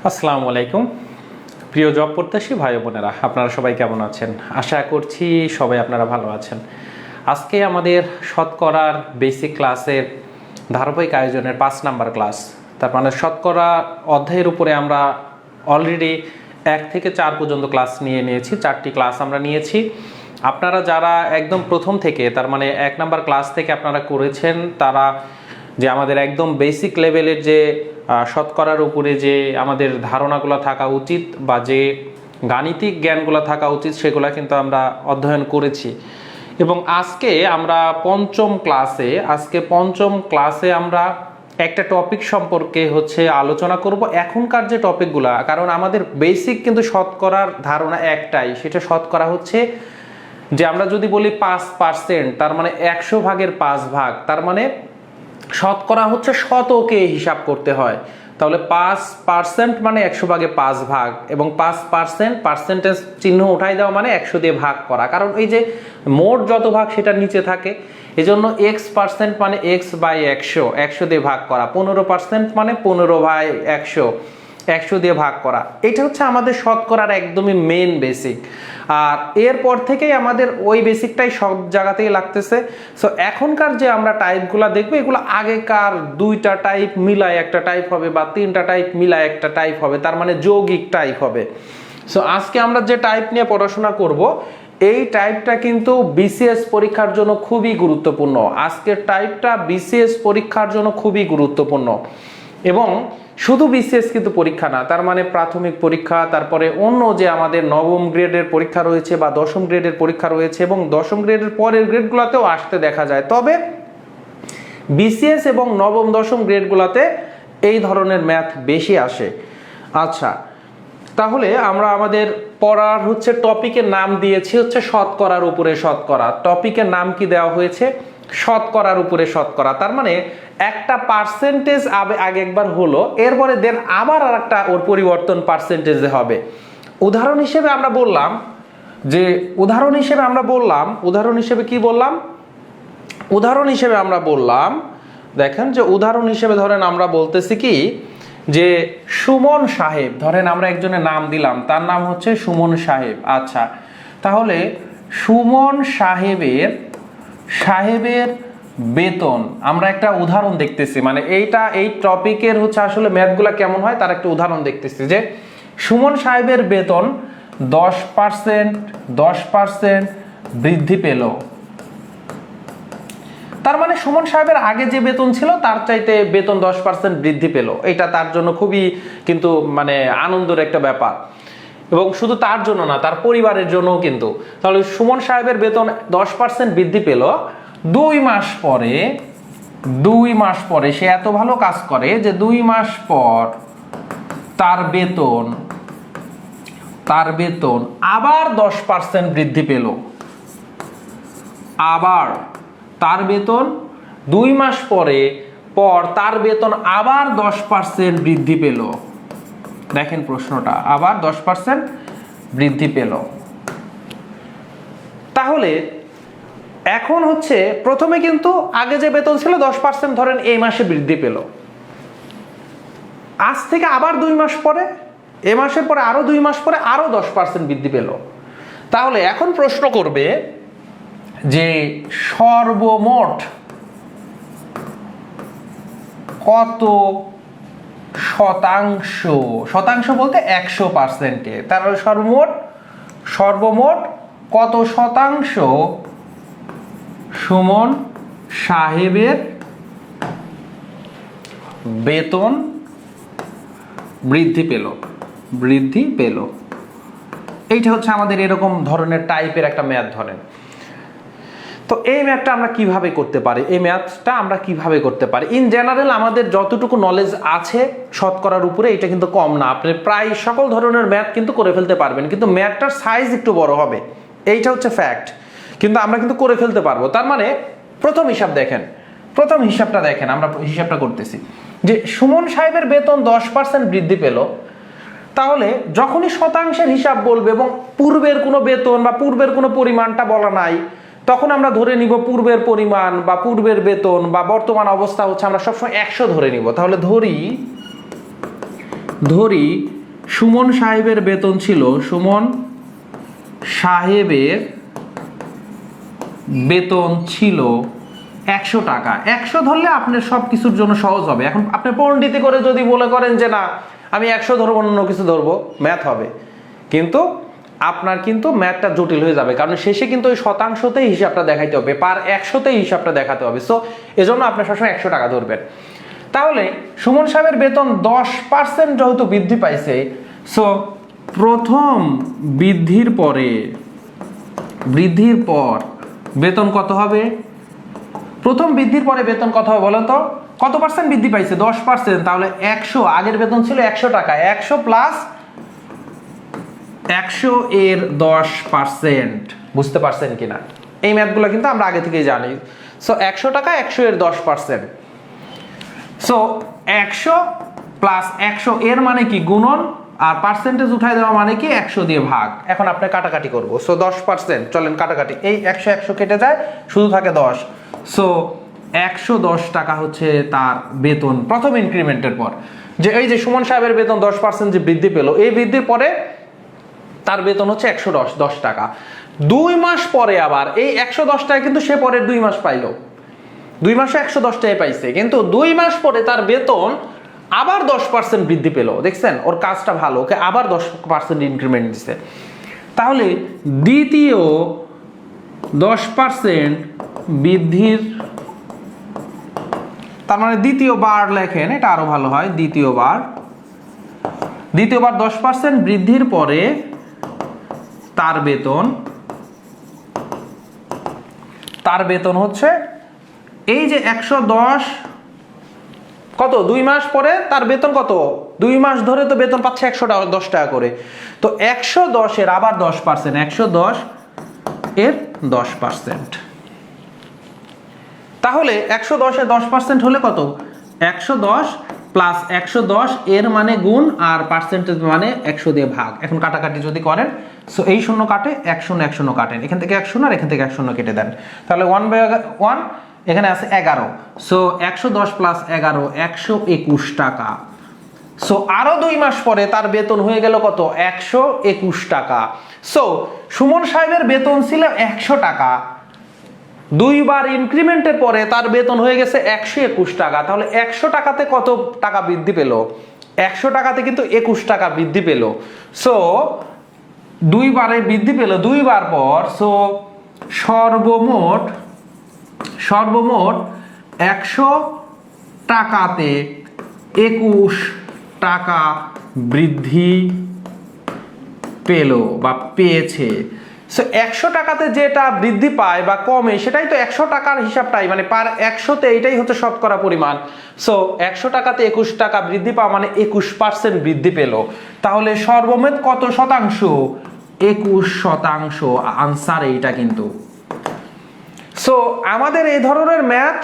আসসালামু আলাইকুম প্রিয় জব প্রত্যাশী ভাই বোনেরা, আপনারা সবাই কেমন আছেন? আশা করছি সবাই আপনারা ভালো আছেন। আজকে আমাদের শতকরার বেসিক ক্লাসের ধারাবাহিক আয়োজনের 5 নাম্বার ক্লাস। তার মানে শতকরা অধ্যায়ের উপরে আমরা অলরেডি 1 থেকে 4 পর্যন্ত ক্লাস নিয়েছি। 4টি ক্লাস আমরা নিয়েছি। আপনারা যারা একদম প্রথম থেকে, তার মানে 1 নাম্বার ক্লাস থেকে আপনারা করেছেন, তারা যে আমাদের একদম বেসিক লেভেলের যে শতকরার উপরে যে আমাদের ধারণাগুলো থাকা উচিত বা যে গাণিতিক জ্ঞানগুলো থাকা উচিত, সেগুলো কিন্তু আমরা অধ্যয়ন করেছি। এবং আজকে আমরা পঞ্চম ক্লাসে আমরা একটা টপিক সম্পর্কে আলোচনা করব। এখনকার যে টপিকগুলো, কারণ আমাদের বেসিক কিন্তু শতকরার ধারণা একটাই, সেটা শতকরা হচ্ছে যে আমরা যদি বলি 5%, তার মানে 100 ভাগের 5 ভাগ, তার মানে শতকরা হচ্ছে শতকে হিসাব করতে হয়। তাহলে 5% মানে 100 ভাগে 5 ভাগ, এবং 5% পার্সেন্টেজ চিহ্ন উঠাই দেওয়া মানে 100 দিয়ে ভাগ করা, কারণ এই যে মোট যত ভাগ সেটা নিচে থাকে, এজন্য x% মানে x বাই 100 দিয়ে ভাগ করা, 15% মানে 15 বাই 100 দিয়ে ভাগ করা। এটা হচ্ছে আমাদের শতকরার একদমই মেন বেসিক। আর এরপর থেকেই আমাদের ওই বেসিকটাই সব জায়গাতেই লাগতেছে। সো এখনকার যে আমরা টাইপগুলো দেখবো, এগুলো আগেকার 2টা টাইপ মিলায় একটা টাইপ হবে, বা 3টা টাইপ মিলায় একটা টাইপ হবে, তার মানে যৌগিক টাইপ হবে। সো আজকে আমরা যে টাইপ নিয়ে পড়াশোনা করব, এই টাইপটা কিন্তু বিসিএস পরীক্ষার জন্য খুবই গুরুত্বপূর্ণ। আজকের টাইপটা বিসিএস পরীক্ষার জন্য খুবই গুরুত্বপূর্ণ। এবং শুধু বিসিএস কিন্তু পরীক্ষা না, তার মানে প্রাথমিক পরীক্ষা, তারপরে অন্য যে আমাদের 9ম গ্রেডের পরীক্ষা রয়েছে বা 10ম গ্রেডের পরীক্ষা রয়েছে, এবং 10ম গ্রেডের পরের গ্রেডগুলোতেও আসতে দেখা যায়। তবে বিসিএস এবং 9ম 10ম গ্রেডগুলোতে এই ধরনের ম্যাথ বেশি আসে। আচ্ছা, তাহলে আমরা আমাদের পড়ার টপিকের নাম দিয়েছি শতকরার উপরে শতকরা। টপিকের নাম কি দেওয়া হয়েছে? শতকরার উপরে শতকরা। তার মানে একটা পার্সেন্টেজ আগে একবার হলো, এরপরে দেন আবার আর একটা ওর পরিবর্তন পার্সেন্টেজে হবে। উদাহরণ হিসেবে আমরা বললাম, দেখেন যে উদাহরণ হিসেবে ধরেন আমরা বলতেছি কি, যে সুমন সাহেব, ধরেন আমরা একজনের নাম দিলাম, তার নাম হচ্ছে সুমন সাহেব। আচ্ছা, তাহলে সুমন সাহেবের বেতন, আমরা একটা উদাহরণ দেখতেছি, মানে এই টপিকের আসলে ম্যাথগুলা কেমন হয় তার একটা উদাহরণ দেখতেছি। যে সুমন সাহেবের বেতন 10% বৃদ্ধি পেল। তার মানে সুমন সাহেবের আগে যে বেতন ছিল তার চাইতে বেতন 10% বৃদ্ধি পেল। এটা তার জন্য খুবই কিন্তু মানে আনন্দের একটা ব্যাপার, এবং শুধু তার জন্য না, তার পরিবারের জন্যও কিন্তু। তাহলে সুমন সাহেবের বেতন 10% বৃদ্ধি পেল। 2 মাস পরে সে এত ভালো কাজ করে যে 2 মাস পর তার বেতন আবার 10% বৃদ্ধি পেল। আবার তার বেতন 2 মাস পর তার বেতন আবার 10% বৃদ্ধি পেল। দেখেন প্রশ্নটা, আবার 10% বৃদ্ধি পেল। তাহলে এখন প্রথমে কিন্তু আগে যে বেতন ছিল 10% ধরেন এই মাসে বৃদ্ধি পেল, আজ থেকে আবার 2 মাস পরে, এ মাসের পরে আরো 2 মাস পরে আরো 10% বৃদ্ধি পেল। তাহলে এখন প্রশ্ন করবে যে সর্বমোট কত শতাংশ বলতে 100%, তাহলে সর্বমোট কত শতাংশ সুমন সাহেবের বেতন বৃদ্ধি পেল। এইটা আমাদের এরকম ধরনের টাইপের একটা ম্যাথ ধরেন। তো এই ম্যাথটা আমরা কিভাবে করতে পারি? ইন জেনারেল আমাদের যতটুকু নলেজ আছে শতকরার উপরে, এটা কিন্তু কম না। আপনি প্রায় সকল ধরনের ম্যাথ কিন্তু করে ফেলতে পারবেন, কিন্তু ম্যাথটার সাইজ একটু বড় হবে, এইটা ফ্যাক্ট। কিন্তু আমরা কিন্তু করে ফেলতে পারবো। তার মানে প্রথম হিসাবটা দেখেন, আমরা হিসাবটা করতেছি যে সুমন সাহেবের বেতন 10% বৃদ্ধি পেল। তাহলে যখনই শতাংশের হিসাব বলবে এবং পূর্বের কোনো বেতন বা পূর্বের কোনো পরিমাণটা বলা নাই, তখন আমরা ধরে নিব পূর্বের পরিমাণ বা পূর্বের বেতন বা বর্তমান অবস্থা আমরা সবসময় 100 ধরে নিব। তাহলে ধরি ধরি সুমন সাহেবের বেতন ছিল, সুমন সাহেবের বেতন ছিল 100 টাকা। 100 ধরলে আপনার সব কিছুর জন্য সহজ হবে। এখন আপনি পণ্ডিতি করে যদি বলে করেন যে না আমি 100 ধরবো, অন্য কিছু ধরবো, ম্যাথ হবে, কিন্তু আপনার কিন্তু ম্যাথটা জটিল হয়ে যাবে, কারণ শেষে কিন্তু ওই শতাংশতেই হিসাবটা দেখাইতে হবে, পার 100তেই হিসাবটা দেখাতে হবে। সো এজন্য আপনি সবসময় 100 টাকা ধরবেন। তাহলে সুমন সাহেবের বেতন 10% যেহেতু বৃদ্ধি পাইছে, সো প্রথম বৃদ্ধির পর বেতন কত হবে? প্রথম বৃদ্ধির পরে বেতন কত হবে বলেন তো? কত পার্সেন্ট বৃদ্ধি পাইছে? 10%। তাহলে 100, আগের বেতন ছিল 100 টাকা, 100 প্লাস 100 এর 10%। বুঝতে পারছেন কিনা? এই ম্যাথগুলো কিন্তু আমরা আগে থেকেই জানি। সো 100 টাকা, 100 এর 10%। সো 100 প্লাস 100 এর মানে কি? গুণন, আর পার্সেন্টেজ উঠাই দেওয়া মানে কি? 100 দিয়ে ভাগ। এখন আপনি কাটাকাটি করবো। সো 10%, চলেন কাটাকাটি। এই 100 100 কেটে যায়, শুধু থাকে 10। সো 110 টাকা হচ্ছে তার বেতন প্রথম ইনক্রিমেন্টের পর। যে এই যে সুমন সাহেবের বেতন 10% যে বৃদ্ধি পেল, এই বৃদ্ধির পরে তার বেতন হচ্ছে 110 টাকা। 2 মাস পরে আবার এই 110 টাকা কিন্তু সে পরের 2 মাস পাইলো, 2 মাসে 110 টাকা পাইছে, কিন্তু 2 মাস পরে তার বেতন আবার 10% বৃদ্ধি পেল। দেখছেন ওর কাজটা ভালো, ওকে আবার 10% ইনক্রিমেন্ট দিছে। তাহলে দ্বিতীয় 10% বৃদ্ধির, তার মানে দ্বিতীয়বার লেখেন, এটা আরো ভালো হয়। দ্বিতীয়বার 10% বৃদ্ধির পরে তার বেতন হচ্ছে এই যে 110, কত 2 মাস পরে তার বেতন কত? 2 মাস ধরে তো বেতন পাচ্ছে 110 টাকা করে। তো 110 এর আবার 10%, 110 এর 10%। তাহলে 110 এর 10% হলে কত? 110 প্লাস 110 এর মানে গুণ, আর পার্সেন্টেজ মানে 100 দিয়ে ভাগ। এখন কাটাকাটি যদি করেন, সো এই শূন্য কাটে, 1 শূন্য 1 শূন্য কাটেন, এখান থেকে 1 শূন্য আর এখান থেকে 1 শূন্য কেটে দেন। তাহলে 1/1 এখানে আছে 11। সো 110 প্লাস 11, 121 টাকা। সো আরো 2 মাস পরে তার বেতন হয়ে গেল কত? 121 টাকা। সো সুমন সাহেবের বেতন ছিল 100 টাকা, 2 বার ইনক্রিমেন্টের পরে তার বেতন হয়ে গেছে 121 টাকা। তাহলে 100 টাকাতে কত টাকা বৃদ্ধি পেল? 100 টাকাতে কিন্তু 21 টাকা বৃদ্ধি পেল। সো 2 বারে বৃদ্ধি পেল, 2 বার পর। সো সর্বমোট 100 টাকাতে 21 টাকা বৃদ্ধি পেল বা পেয়েছে। সো 100 টাকাতে যেটা বৃদ্ধি পায় বা কমে, সেটাই তো 100 টাকার হিসাবটাই, মানে পার 100তে এইটাই হচ্ছে শতকরা পরিমাণ। সো 100 টাকাতে 21 টাকা বৃদ্ধি পাওয়া মানে 21% বৃদ্ধি পেল। তাহলে সর্বমোট কত শতাংশ? 21%। আনসার এইটা কিন্তু। সো আমাদের এই ধরনের ম্যাথ,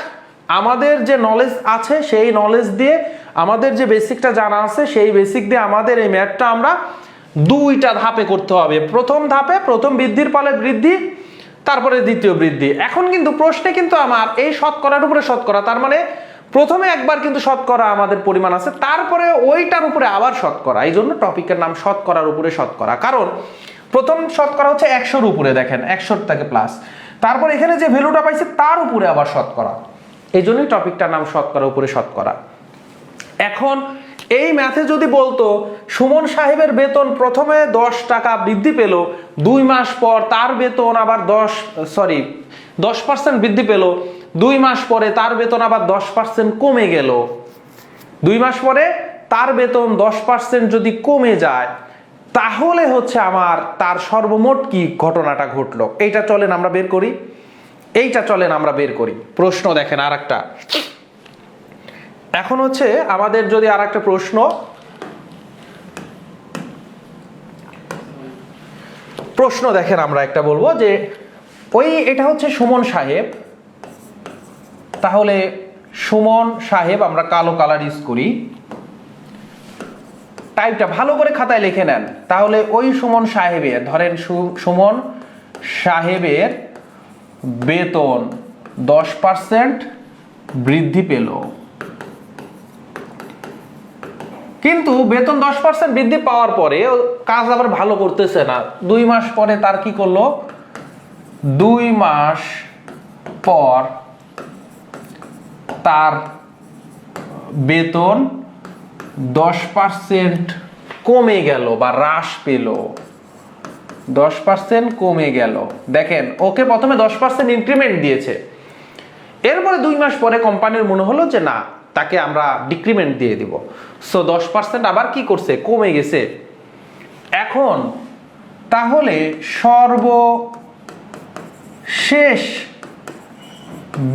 আমাদের যে নলেজ আছে সেই নলেজ দিয়ে, আমাদের যে বেসিকটা জানা আছে সেই বেসিক দিয়ে আমাদের এই ম্যাথটা আমরা 2টা ধাপে করতে হবে। প্রথম ধাপে প্রথম বৃদ্ধির ফলে বৃদ্ধি, তারপরে দ্বিতীয় বৃদ্ধি। এখন কিন্তু প্রশ্নে কিন্তু আমার এই শতকরার উপরে শতকরা, তার মানে প্রথমে একবার কিন্তু শতকরা আমাদের পরিমাণ আছে, তারপরে ওইটার উপরে আবার শতকরা। এই জন্য টপিকের নাম শতকরার উপরে শতকরা, কারণ প্রথম শতকরা হচ্ছে 100-র উপরে, দেখেন 100 থেকে প্লাস, তারপর এখানে যে ভ্যালুটা পাইছে তার উপরে আবার শতকরা। এই জন্যই টপিকটার নাম শতকরার উপরে শতকরা। এখন এই ম্যাথে যদি বলতো সুমন সাহেবের বেতন প্রথমে 10 টাকা বৃদ্ধি পেল, 2 মাস পর তার বেতন আবার 10% বৃদ্ধি পেল, 2 মাস পরে তার বেতন আবার 10% কমে গেল, 2 মাস পরে তার বেতন 10% যদি কমে যায়, তাহলে হচ্ছে আমার তার সর্বমোট কি ঘটনাটা ঘটলো, এইটা চলেন আমরা বের করি। প্রশ্ন দেখেন আরেকটা। এখন হচ্ছে আমাদের যদি আরেকটা প্রশ্ন দেখেন, আমরা একটা বলবো যে এটা হচ্ছে সুমন সাহেব। তাহলে সুমন সাহেব আমরা কালো কালার ইউজ করি, টাইপটা ভালো করে খাতায় লিখে নেন। তাহলে ওই সুমন সাহেবের, ধরেন সুমন সাহেবের বেতন 10% বৃদ্ধি পেল, কিন্তু বেতন 10% বৃদ্ধি পাওয়ার পরে কাজ আবার ভালো করতেছে না। 2 মাস পরে তার কি করলো, 2 মাস পর তার বেতন 10% কমে গেল বা হ্রাস পেল, 10% কমে গেল। দেখেন ওকে প্রথমে 10% ইনক্রিমেন্ট দিয়েছে, এরপরে 2 মাস পরে কোম্পানির মনে হলো যে না, তাকে আমরা ডিক্রিমেন্ট দিয়ে দিব। সো 10% আবার কি করছে, কমে গেছে। এখন তাহলে সর্বশেষ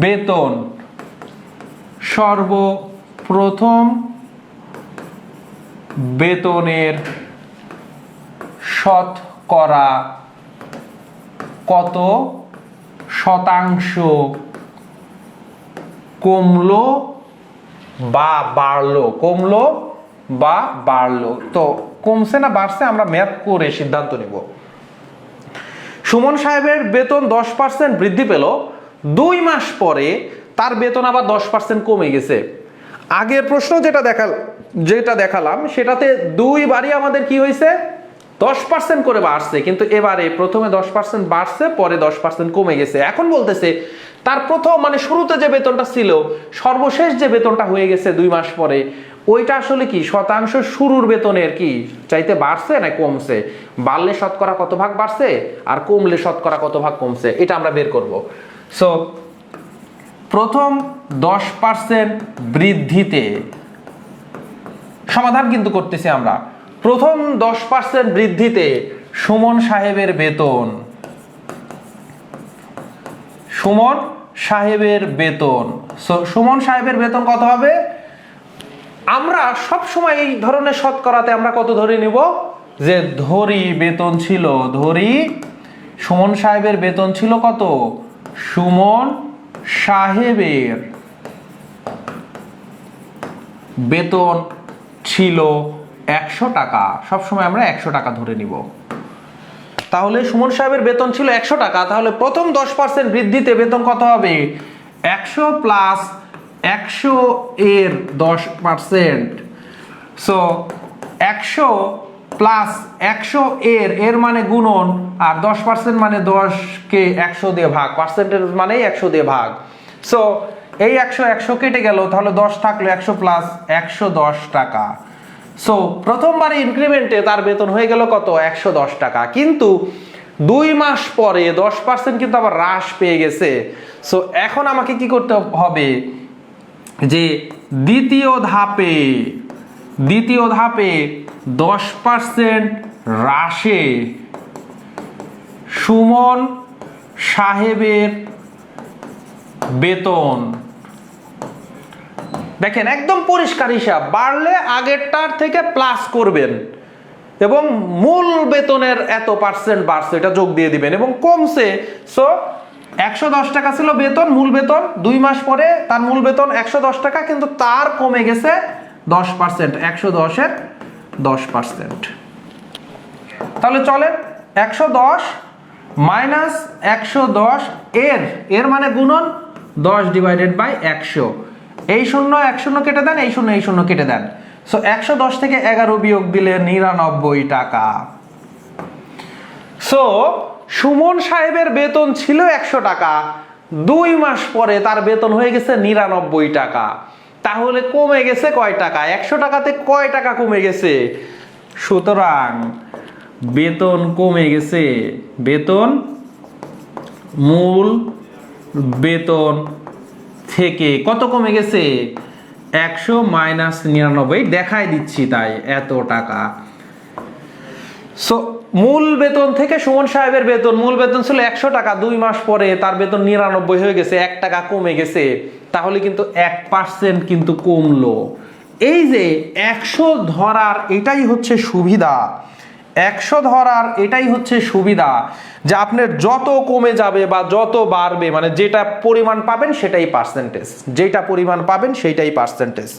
বেতন, সর্বপ্রথম বেতনের শতকরা কত শতাংশ কমলো বা বাড়লো, কমলো বা বাড়লো। তো কমছে না বাড়ছে আমরা ম্যাথ করে সিদ্ধান্ত নিব। সুমন সাহেবের বেতন 10% বৃদ্ধি পেল, 2 মাস পরে তার বেতন আবার 10% কমে গেছে। আগের প্রশ্ন যেটা দেখালাম সেটাতে 2 বারই আমাদের কি হয়েছে, 10% করে বাড়ছে, কিন্তু এবারে প্রথমে 10% বাড়ছে, পরে 10% কমে গেছে। এখন বলতেছে তার প্রথম মানে শুরুতে যে বেতনটা ছিল, সর্বশেষ যে বেতনটা হয়ে গেছে 2 মাস পরে, ওইটা আসলে কি শতাংশ শুরুর বেতনের কি চাইতে বাড়ছে না কমছে, বাড়লে শতকরা কত ভাগ বাড়ছে আর কমলে শতকরা কত ভাগ কমছে, এটা আমরা বের করব। সো প্রথম 10% বৃদ্ধিতে সমাধান কিন্তু করতেছি আমরা। প্রথম 10% বৃদ্ধিতে সুমন সাহেবের বেতন, সুমন সাহেবের বেতন, সুমন সাহেবের বেতন কত হবে, আমরা সব সময় এই ধরনের শতকরাতে আমরা কত ধরে নিব, যে ধরি বেতন ছিল, ধরি সুমন সাহেবের বেতন ছিল কত, সুমন সাহেবের বেতন ছিল 100 টাকা, সবসময় আমরা 100 টাকা ধরে নিব। তাহলে সুমন সাহেবের বেতন ছিল 100 টাকা, তাহলে প্রথম 10% বৃদ্ধিতে বেতন কত হবে, 100 প্লাস 100 এর 10%। সো 100 প্লাস 100 এর মানে গুণন, আর 10% মানে 10 কে 100 দিয়ে ভাগ, পার্সেন্টেজ মানে 100 দিয়ে ভাগ। সো এই 100 কেটে গেল, তাহলে 10 থাকলো, 100 প্লাস 110 টাকা। সো প্রথমবারে ইনক্রিমেন্টে তার বেতন হয়ে গেল কত, 110 টাকা। কিন্তু 2 মাস পরে 10% কিন্তু আবার হ্রাস পেয়ে গেছে। সো এখন আমাকে কি করতে হবে, যে দ্বিতীয় ধাপে 10% হ্রাসে সুমন সাহেবের বেতন, দেখেন একদম পরিষ্কার হিসাব, বাড়লে আগেরটার থেকে প্লাস করবেন এবং মূল বেতনের এত পার্সেন্ট বাড়ছে এটা যোগ দিয়ে দিবেন, এবং কমছে। সো 110 টাকা ছিল বেতন, মূল বেতন, 2 মাস পরে তার মূল বেতন 110 টাকা, কিন্তু তার কমে গেছে 10%, 110 এর 10%। তাহলে চলেন 110 মাইনাস 110 এর মানে গুণন 10 ডিভাইডেড বাই 100, এই 0 1 কেটে দেন, এই 0 কেটে দেন। সো 110 থেকে 11 বিয়োগ দিলে 99 টাকা। সো সুমন সাহেবের বেতন ছিল 100 টাকা, 2 মাস পরে তার বেতন হয়ে গেছে 99 টাকা। তাহলে কমে গেছে কয় টাকা, 100 টাকাতে কয় টাকা কমে গেছে, সুতরাং বেতন কমে গেছে, বেতন মূল বেতন থেকে কত কমে গেছে, 100 মাইনাস 99, দেখাই দিচ্ছি তাই এত টাকা। সো মূল বেতন থেকে সুমন সাহেবের বেতন, মূল বেতন ছিল 100 টাকা, 2 মাস পরে তার বেতন 99 হয়ে গেছে, 1 টাকা কমে গেছে, তাহলে কিন্তু 1% কিন্তু কমলো। এই যে 100 ধরার এটাই হচ্ছে সুবিধা, 100 ধরার এটাই হচ্ছে সুবিধা, যে আপনার যত কমে যাবে বা যত বাড়বে, মানে যেটা পরিমাণ পাবেন সেটাই পার্সেন্টেজ, যেটা পরিমাণ পাবেন সেটাই পার্সেন্টেজ।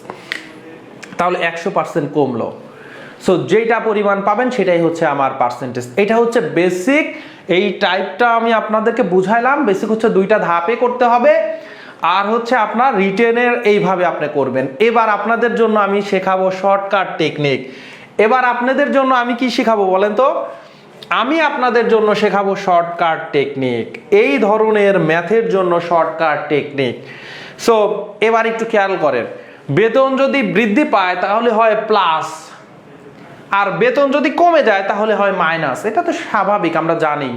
তাহলে 100% কমলো, সো যেটা পরিমাণ পাবেন সেটাই হচ্ছে আমার পার্সেন্টেজ। এটা হচ্ছে বেসিক, এই টাইপটা আমি আপনাদেরকে বুঝাইলাম। বেসিক হচ্ছে 2টা ধাপে করতে হবে, আর হচ্ছে আপনার রিটেনের এইভাবে আপনি করবেন। এবার আপনাদের জন্য আমি শেখাবো শর্টকাট টেকনিক। এবার আপনাদের জন্য আমি কি শেখাবো বলেন তো? আমি আপনাদের জন্য শেখাবো শর্টকাট টেকনিক, এই ধরনের ম্যাথের জন্য শর্টকাট টেকনিক। সো এবার একটু খেয়াল করেন, বেতন যদি বৃদ্ধি পায় তাহলে হয় প্লাস, আর বেতন যদি কমে যায় তাহলে হয় মাইনাস। এটা তো স্বাভাবিক, আমরা জানি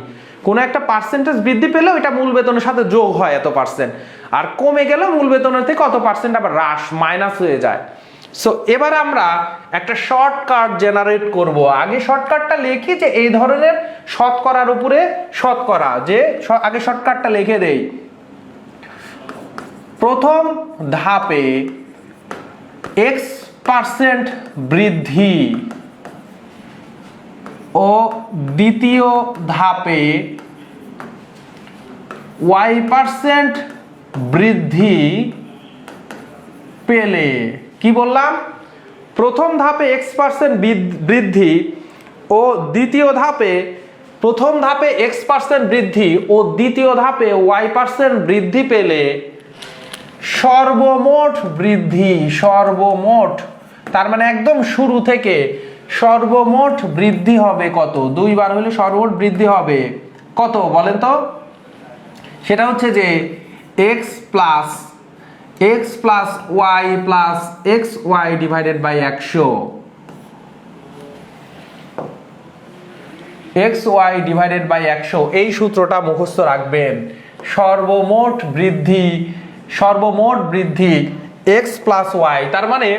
কোনো একটা পার্সেন্টেজ বৃদ্ধি পেলেও এটা মূল বেতনের সাথে যোগ হয় এত পার্সেন্ট, আর কমে গেলেও মূল বেতনের থেকে কত পার্সেন্ট আবার হ্রাস মাইনাস হয়ে যায়। সো এবার আমরা একটা শর্টকাট জেনারেট করব। আগে শর্টকাটটা লিখি যে এই ধরনের শতকরার উপরে শতকরা, যে আগে শর্টকাটটা লিখে দেই। প্রথম ধাপে x% বৃদ্ধি ও দ্বিতীয় ধাপে y% বৃদ্ধি পেলে, কি বললাম? প্রথম ধাপে x% বৃদ্ধি ও দ্বিতীয় ধাপে, প্রথম ধাপে x% বৃদ্ধি ও দ্বিতীয় ধাপে y% বৃদ্ধি পেলে সর্বমোট বৃদ্ধি, সর্বমোট তার মানে একদম শুরু থেকে সর্বমোট বৃদ্ধি হবে কত? 2 বার হলে সর্বমোট বৃদ্ধি হবে কত বলেন তো? সেটা হচ্ছে যে x plus y plus xy divided by 100, xy divided by 100। এই সূত্রটা মুখস্থ রাখবেন। সর্বমোট বৃদ্ধি, সর্বমোট বৃদ্ধি x প্লাস y, তার মানে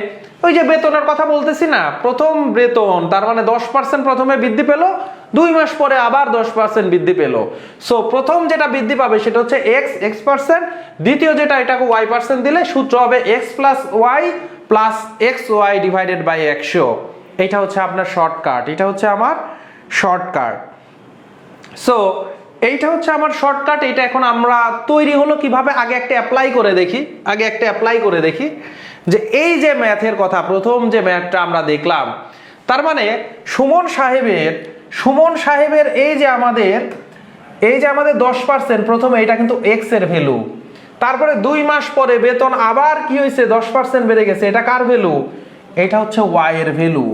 ওই যে বেতনের কথা বলতেছি না, প্রথম বেতন তার মানে 10% প্রথমে বৃদ্ধি পেল, 2 মাস পরে আবার 10% বৃদ্ধি পেল। সো প্রথম যেটা বৃদ্ধি পাবে সেটা হচ্ছে x%, দ্বিতীয় যেটা এটাকে y% দিলে সূত্র হবে x plus y plus xy divided by 100। এটা হচ্ছে আপনার শর্টকাট, এটা হচ্ছে আমার শর্টকাট। সো এইটা হচ্ছে আমার শর্টকাট। এটা এখন আমরা তৈরি হলো কিভাবে, আগে একটা অ্যাপ্লাই করে দেখি যে এই যে ম্যাথের কথা, প্রথম যে ম্যাথটা আমরা দেখলাম, তার মানে সুমন সাহেবের এই যে আমাদের 10% প্রথমে, এটা কিন্তু x এর ভ্যালু, তারপরে 2 মাস পরে বেতন আবার কি হয়েছে 10% বেড়ে গেছে, এটা কার ভ্যালু? এটা হচ্ছে y এর ভ্যালু।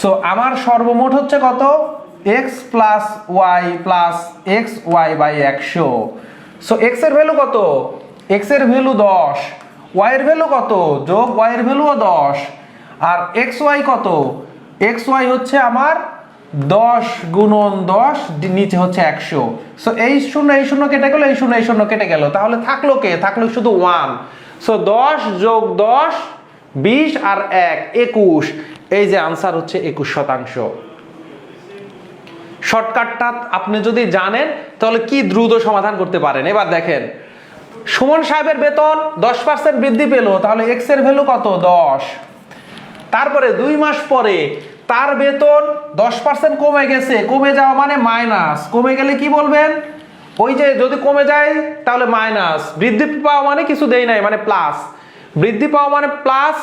সো আমার সর্বমোট হচ্ছে কত? x plus y plus xy by 100। So x এর ভ্যালু কত? x এর ভ্যালু 10, y এর ভ্যালু কত? যোগ y এর ভ্যালুও 10, আর xy কত? xy হচ্ছে আমার 10 গুণন 10, নিচে হচ্ছে 100। সো এই শূন্য কেটে গেল, এই শূন্য কেটে গেল, তাহলে থাকলো কে? থাকলো শুধু 1। সো 10 যোগ 10 20 আর 1 21, এই যে আনসার হচ্ছে 21%। শর্টকাটটা আপনি যদি জানেন তাহলে কি দ্রুত সমাধান করতে পারেন। এবার দেখেন, সুমন সাহেবের বেতন 10% বৃদ্ধি পেল, তাহলে x এর ভ্যালু কত? 10। তারপরে 2 মাস পরে তার বেতন 10% কমে গেছে, কমে যাওয়া মানে মাইনাস, কমে গেলে কি বলবেন? ওই যে যদি কমে যায় তাহলে মাইনাস, বৃদ্ধি পাওয়া মানে কিছু দেই নাই মানে প্লাস, বৃদ্ধি পাওয়া মানে প্লাস,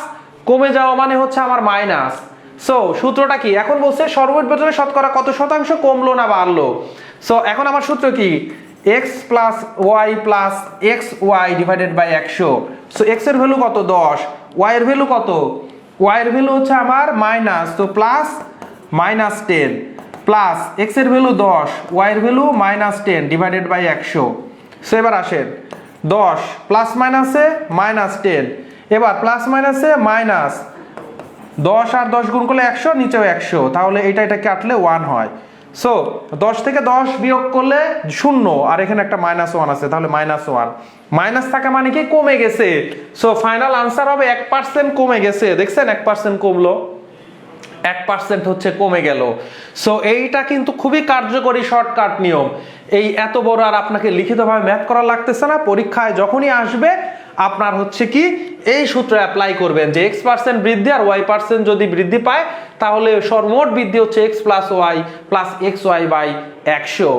কমে যাওয়া মানে হচ্ছে আমার মাইনাস। সো সূত্রটা কি? এখন বলছে সর্বমোট বেতনের শতকরা কত শতাংশ কমলো না বাড়লো। সো এখন আমার সূত্র কি? x plus y plus xy divided by 100। So x এর ভ্যালু কত? 10, y এর ভ্যালু কত? y এর ভ্যালু হচ্ছে আমার মাইনাস, তো প্লাস -10 প্লাস x এর ভ্যালু 10, y এর ভ্যালু -10 ডিভাইডেড বাই 100। সো এবার আসেন 10 প্লাস মাইনাসে -10, এবার প্লাস মাইনাসে মাইনাস, 10 আর 10 গুণ করলে 100, নিচেও 100, তাহলে এটা কাটলে 1 হয়। সো 10 থেকে 10 বিয়োগ করলে 0, আর এখানে একটা -1 আছে, তাহলে -1। মাইনাস থাকা মানে কি? কমে গেছে। সো ফাইনাল আনসার হবে 1% কমে গেছে। দেখছেন 1% কমলো, 1% হচ্ছে কমে গেল। সো এইটা কিন্তু খুবই কার্যকরী শর্টকাট নিয়ম। এই এত বড় আর আপনাকে লিখিতভাবে ম্যাথ করা লাগতেছে না, পরীক্ষায় যখনই আসবে আপনার হচ্ছে কি এই সূত্র অ্যাপ্লাই করবেন যে x% বৃদ্ধি আর y% যদি বৃদ্ধি পায় তাহলে সর্বমোট বৃদ্ধি হচ্ছে x plus y plus xy by 100।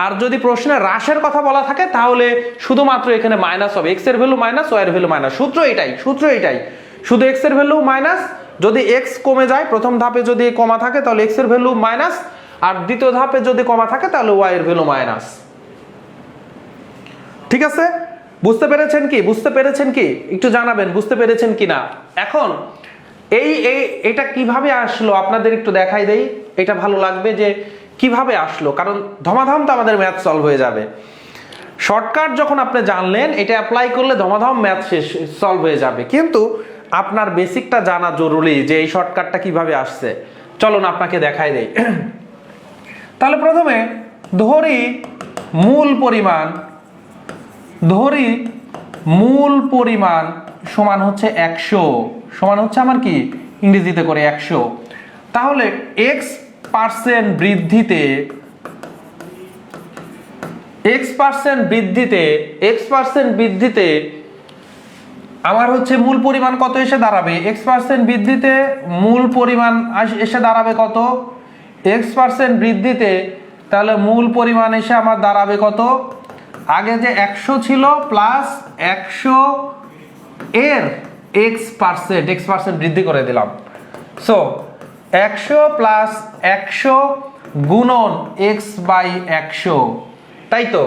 আর যদি প্রশ্নে হ্রাসের কথা বলা থাকে তাহলে শুধুমাত্র এখানে মাইনাস হবে, x এর ভ্যালু মাইনাস, y এর ভ্যালু মাইনাস। সূত্র এটাই, শুধু x এর ভ্যালু মাইনাস, যদি x কমে যায়, প্রথম ধাপে যদি কমা থাকে তাহলে x এর ভ্যালু মাইনাস, আর দ্বিতীয় ধাপে যদি কমা থাকে তাহলে y এর ভ্যালু মাইনাস। ঠিক আছে? বুঝতে পেরেছেন কি একটু জানাবেন বুঝতে পেরেছেন কিনা। এখন এটা কিভাবে আসলো আপনাদের একটু দেখাই দেই, এটা ভালো লাগবে যে কিভাবে আসলো, কারণ ধমাধম তো আমাদের ম্যাথ সলভ হয়ে যাবে। শর্টকাট যখন আপনি জানলেন এটা অ্যাপ্লাই করলে ধমাধম ম্যাথ সলভ হয়ে যাবে, কিন্তু আপনার বেসিকটা জানা জরুরি যে এই শর্টকাটটা কিভাবে আসছে। চলুন আপনাকে দেখাই দেই। তাহলে প্রথমে ধরি মূল পরিমাণ সমান হচ্ছে 100, সমান হচ্ছে আমার কি ইংরেজিতে করে 100। তাহলে x% বৃদ্ধিতে আমার হচ্ছে মূল পরিমাণ কত এসে দাঁড়াবে, x% বৃদ্ধিতে মূল পরিমাণ এসে দাঁড়াবে কত, x% বৃদ্ধিতে তাহলে মূল পরিমাণ এসে আমার দাঁড়াবে কত, আগে যে 100 ছিল প্লাস 100 এর x% বৃদ্ধি করে দিলাম। সো 100 প্লাস 100 গুণন x/100, তাই তো।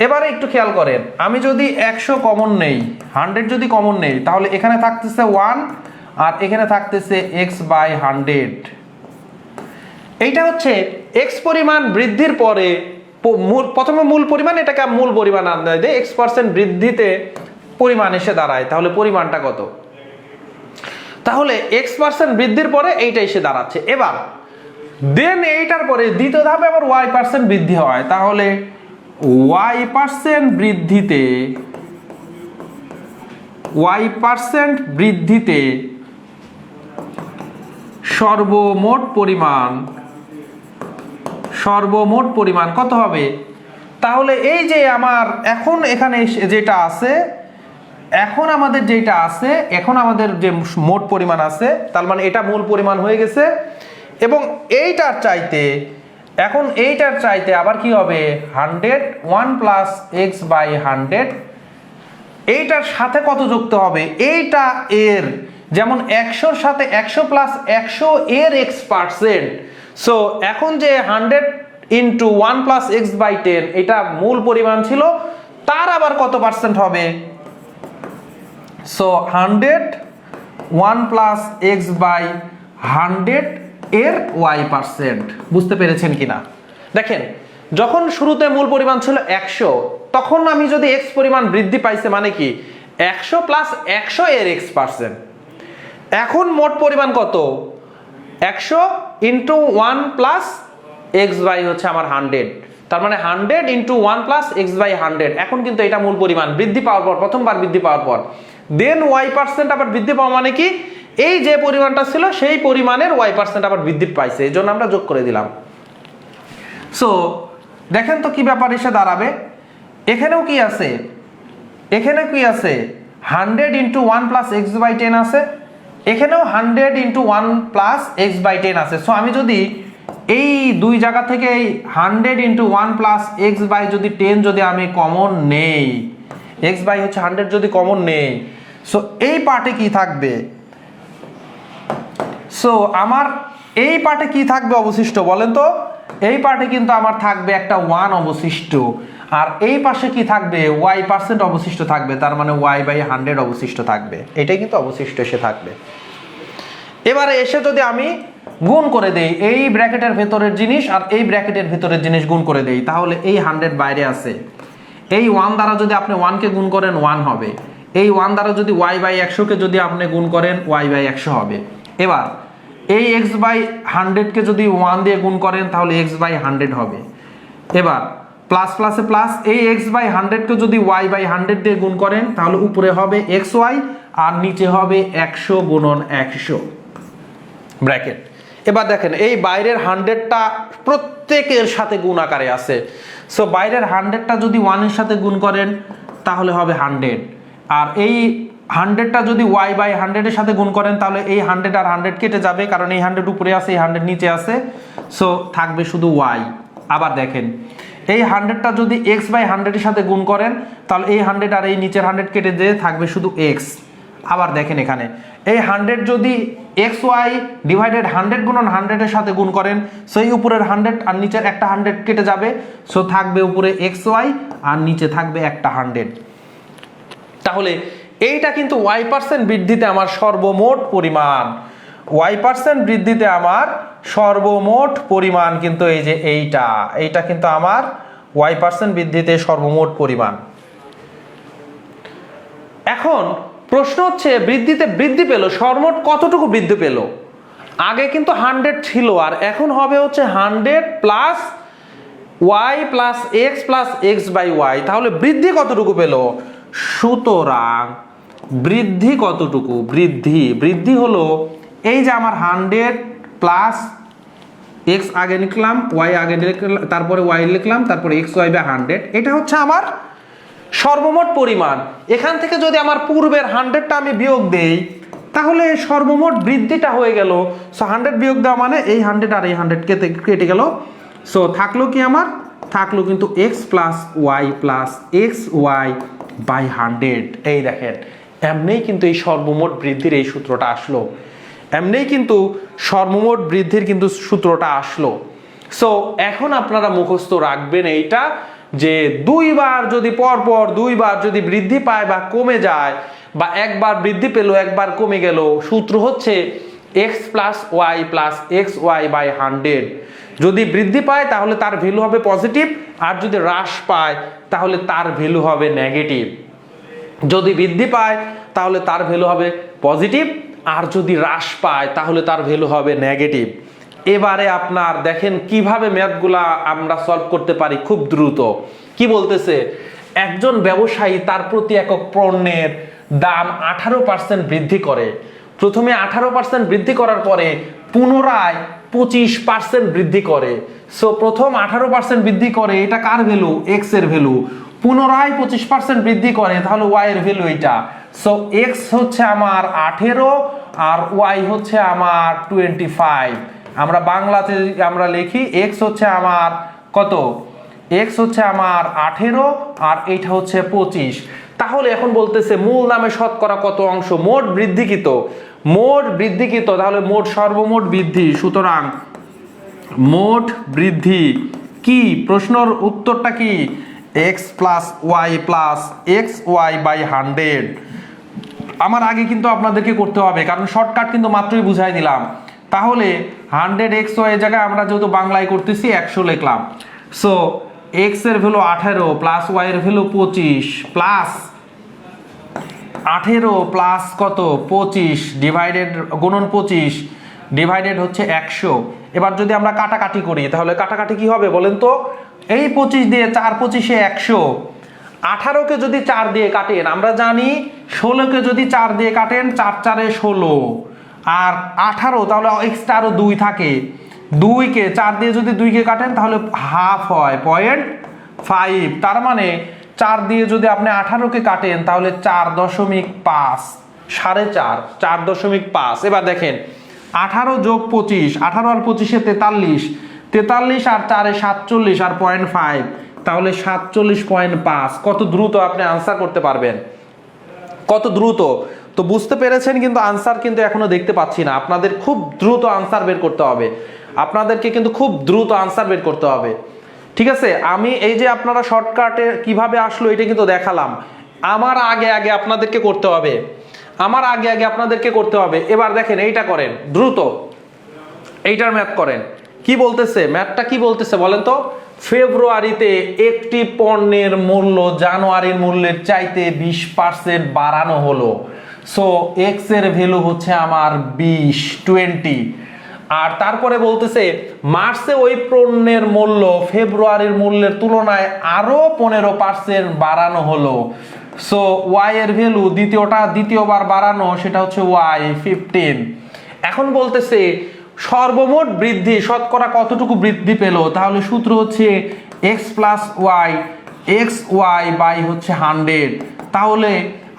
এবারে একটু খেয়াল করেন, আমি যদি 100 কমন নেই, 100 যদি কমন নেই, তাহলে এখানে থাকতেছে 1 আর এখানে থাকতেছে x/100। এইটা হচ্ছে x পরিমাণ বৃদ্ধির পরে প্রথমে মূল পরিমাণ, এটাকে মূল পরিমাণ আন্দাজ দেয়, x% বৃদ্ধিতে পরিমাণ এসে দাঁড়ায়, তাহলে পরিমাণটা কত, তাহলে x% বৃদ্ধির পরে এইটা এসে দাঁড়াচ্ছে। এবার দেন এইটার পরে দ্বিতীয় ধাপে আবার y% বৃদ্ধি হয়, তাহলে y% বৃদ্ধিতে সর্বমোট পরিমাণ কত হবে। তাহলে এই যে আমার এখন এখানে যেটা আছে, এখন আমাদের যে মোট পরিমাণ আছে, তার মানে এটা মূল পরিমাণ হয়ে গেছে। এবং এইটার চাইতে আবার কি হবে, 100 প্লাস x/100, এইটার সাথে কত যুক্ত হবে, এইটা এর যেমন 100 এর সাথে 100 প্লাস 100 এর x%। সো এখন যে 100 ইন্টু 1 প্লাস x/10 এটা মূল পরিমাণ ছিল, তার আবার কত পার্সেন্ট হবে, সো 100 1 প্লাস x/100 এর y%। বুঝতে পেরেছেন কিনা। দেখেন যখন শুরুতে মূল পরিমাণ ছিল 100, তখন আমি যদি x পরিমাণ বৃদ্ধি পাইছে মানে কি 100 প্লাস 100 এর x%। এখন মোট পরিমাণ কত, 100 ইন্টু 1 প্লাস x/, হচ্ছে আমার 100, তার মানে 100 ইন্টু 1 প্লাস x/100। এখন কিন্তু এটা মূল পরিমাণ বৃদ্ধি পাওয়ার পর, প্রথমবার বৃদ্ধি পাওয়ার পর দেন y% আবার বৃদ্ধি পাওয়া মানে কি এই যে পরিমাণটা ছিল সেই পরিমাণের y% আবার বৃদ্ধি পাইছে, এই জন্য আমরা যোগ করে দিলাম। সো দেখেন তো কি ব্যাপার এসে দাঁড়াবে, এখানেও কি আছে 100 ইন্টু 1 প্লাস x/10 আছে, এখানেও 100 ইন্টু 1 প্লাস x/10 আছে। সো আমি যদি এই দুই জায়গা থেকে 100 ইন্টু 1 প্লাস x/যদি 10 যদি আমি কমন নেই, x/ হচ্ছে 100 যদি কমন নেই, সো এই পার্টে কি থাকবে, সো আমার এই পার্টে কি থাকবে অবশিষ্ট বলেন তো, এই পার্টে কিন্তু আমার থাকবে একটা 1 অবশিষ্ট, আর এই পাশে কি থাকবে y% অবশিষ্ট থাকবে, তার মানে y/100 অবশিষ্ট থাকবে, এটাই কিন্তু অবশিষ্ট এসে থাকবে। এবারে এসে যদি আমি গুণ করে দেই এই ব্র্যাকেটের ভেতরের জিনিস আর এই ব্র্যাকেটের ভেতরের জিনিস গুণ করে দেই, তাহলে এই 100 বাইরে আছে, এই 1 দ্বারা যদি আপনি 1 কে গুণ করেন 1 হবে, এই 1 দ্বারা যদি y/100 কে যদি আপনি গুণ করেন y/100 হবে। এবার এই x/100 কে যদি 1 দিয়ে গুণ করেন তাহলে x/100 হবে। এবার প্লাস প্লাসে প্লাস, এই x/100 কে যদি y/100 দিয়ে গুণ করেন তাহলে উপরে হবে xy আর নিচে হবে 100 গুণন 100 ব্র্যাকেট। এবার দেখেন এই বাইরের 100টা প্রত্যেকের সাথে গুণ আকারে আছে, সো বাইরের 100টা যদি 1 এর সাথে গুণ করেন তাহলে হবে 100, আর এই 100টা যদি y/100 এর সাথে গুণ করেন তাহলে এই 100 আর 100 কেটে যাবে, কারণ এই 100 উপরে আছে এই 100 নিচে আছে, সো থাকবে শুধু y। আবার দেখেন এই 100টা যদি x/100 এর সাথে গুণ করেন তাহলে এই 100 আর এই নিচের 100 কেটে দিয়ে থাকবে শুধু x। আবার দেখেন এখানে এই 100 যদি xy ডিভাইডেড 100 গুণন 100 এর সাথে গুণ করেন, সো এই উপরের 100 আর নিচের একটা 100 কেটে যাবে, সো থাকবে উপরে xy আর নিচে থাকবে একটা 100। তাহলে এইটা কিন্তু y% বৃদ্ধিতে আমার সর্বমোট পরিমাণ, y% বৃদ্ধিতে আমার সর্বমোট পরিমাণ কিন্তু এই যে এইটা কিন্তু আমার y% বৃদ্ধিতে সর্বমোট পরিমাণ। এখন প্রশ্ন হচ্ছে বৃদ্ধিতে বৃদ্ধি পেল, সর্বমোট কতটুকু বৃদ্ধি পেল? আগে কিন্তু 100 ছিল, আর এখন হবে হচ্ছে 100 plus y plus x plus x by y. তাহলে বৃদ্ধি কতটুকু পেল? সুতরাং বৃদ্ধি কতটুকু? বৃদ্ধি হলো এই যে আমার 100 প্লাস এক্স আগে লিখলাম, ওয়াই আগে লিখলাম, তারপরে ওয়াই লিখলাম, তারপরে এক্স ওয়াই বাই 100, এটা হচ্ছে আমার সর্বমোট পরিমাণ। এখান থেকে যদি আমার পূর্বের 100টা আমি বিয়োগ দেই, তাহলে সর্বমোট বৃদ্ধিটা হয়ে গেল। সো 100 বিয়োগ দেওয়া মানে এই 100 আর এই 100 কেটে গেল। সো থাকলো কি আমার? থাকলো কিন্তু x plus x y by 100। এই দেখেন, এমনিই কিন্তু এই সর্বমোট বৃদ্ধির এই সূত্রটা আসলো, এমনিই কিন্তু সর্বমোট বৃদ্ধির কিন্তু সূত্রটা আসলো। সো এখন আপনারা মুখস্থ রাখবেন এইটা, যে দুইবার যদি পরপর দুইবার যদি বৃদ্ধি পায় বা কমে যায়, বা একবার বৃদ্ধি পেল একবার কমে গেল, সূত্র হচ্ছে x plus x y by 100। যদি বৃদ্ধি পায় তাহলে তার ভ্যালু হবে পজিটিভ, আর যদি হ্রাস পায় তাহলে তার ভ্যালু হবে নেগেটিভ। যদি বৃদ্ধি পায় তাহলে তার ভ্যালু হবে পজিটিভ, আর যদি হ্রাস পায় তাহলে তার ভ্যালু হবে নেগেটিভ। এবারে আপনার দেখেন কিভাবে ম্যাথগুলা আমরা সলভ করতে পারি খুব দ্রুত। কি বলতেছে? একজন ব্যবসায়ী তার প্রতি একক পণ্যের দাম 18% বৃদ্ধি করে। প্রথমে 18% বৃদ্ধি করার পরে পুনরায় 25% বৃদ্ধি করে। সো প্রথম 18% বৃদ্ধি করে, এটা কার ভ্যালু? এক্স এর ভ্যালু। পুনরায় 25% বৃদ্ধি করে, তাহলে ওয়াই এর ভ্যালু এটা। সো এক্স হচ্ছে আমার 18 আর ওয়াই হচ্ছে আমার 25। আমরা বাংলাতে আমরা লিখি এক্স হচ্ছে আমার কত? এক্স হচ্ছে আমার 18 আর এইটা হচ্ছে 25। তাহলে এখন বলতেছে মূল দামে শতকরা কত অংশ মোট বৃদ্ধিকৃত? তাহলে মোট সর্বমোট বৃদ্ধি। সুতরাং মোট বৃদ্ধি কি? প্রশ্নের উত্তরটা কি? X plus x y by 100। আমার আগে কিন্তু আপনাদেরকে করতে হবে, কারণ শর্টকাট কিন্তু মাত্রই বুঝাই দিলাম। তাহলে 100 XY এর জায়গায় আমরা যেহেতু বাংলায় করতেছি 100 লিখলাম। সো এক্স এর ভ্যালু 18 প্লাস ওয়াই এর ভ্যালু 25 প্লাস 18 প্লাস কত 25 ডিভাইডেড গুণন 25 ডিভাইডেড হচ্ছে 100। এবার যদি আমরা কাটাকাটি করি তাহলে কাটাকাটি কি হবে বলেন তো? এই 25 দিয়ে 4 25 100। 18কে যদি 4 দিয়ে কাটেন, আমরা জানি 16কে যদি 4 দিয়ে কাটেন 4 4 16, আর 18 তাহলে এক্সট্রা আরো 2 থাকে। 2কে 4 দিয়ে যদি 2কে কাটেন তাহলে হাফ হয় 0.5। তার মানে 4 দিয়ে যদি আপনি 18কে কাটেন তাহলে 4.5 4.5 4.5। এবার দেখেন 18 যোগ 25, 18 আর 25 43, 43 আর 4 47 আর 0.5, তাহলে 47.5। কত দ্রুত আপনি আনসার করতে পারবেন, কত দ্রুত। তো বুঝতে পেরেছেন, কিন্তু আনসার কিন্তু এখনো দেখতে পাচ্ছি না। আপনাদের খুব দ্রুত আনসার বের করতে হবে, আপনাদেরকে কিন্তু খুব দ্রুত আনসার বের করতে হবে। ঠিক আছে, আমি এই যে আপনারা শর্টকাটে কিভাবে আসলো এটা কিন্তু দেখালাম। আমার আগে আগে আপনাদেরকে করতে হবে, এবার দেখেন এইটা করেন দ্রুত, এইটার ম্যাথ করেন। কি বলতেছে ম্যাথটা? কি বলতেছে বলেন তো? ফেব্রুয়ারিতে একটি পণ্যের মূল্য জানুয়ারির মূল্যের চাইতে 20% বাড়ানো হলো। সো এক্স এর ভ্যালু হচ্ছে আমার 20 আর তারপরে বলতেছে মার্চে ওই পণ্যের মূল্য ফেব্রুয়ারির মূল্যের তুলনায় আরো 15% বাড়ানো হলো। সো ওয়াই এর ভ্যালু দ্বিতীয়বার বাড়ানো, সেটা হচ্ছে ওয়াই 15। এখন বলতেছে সর্বমোট বৃদ্ধি শতকরা কতটুকু বৃদ্ধি পেল? তাহলে সূত্র হচ্ছে x plus x y by হচ্ছে 100। তাহলে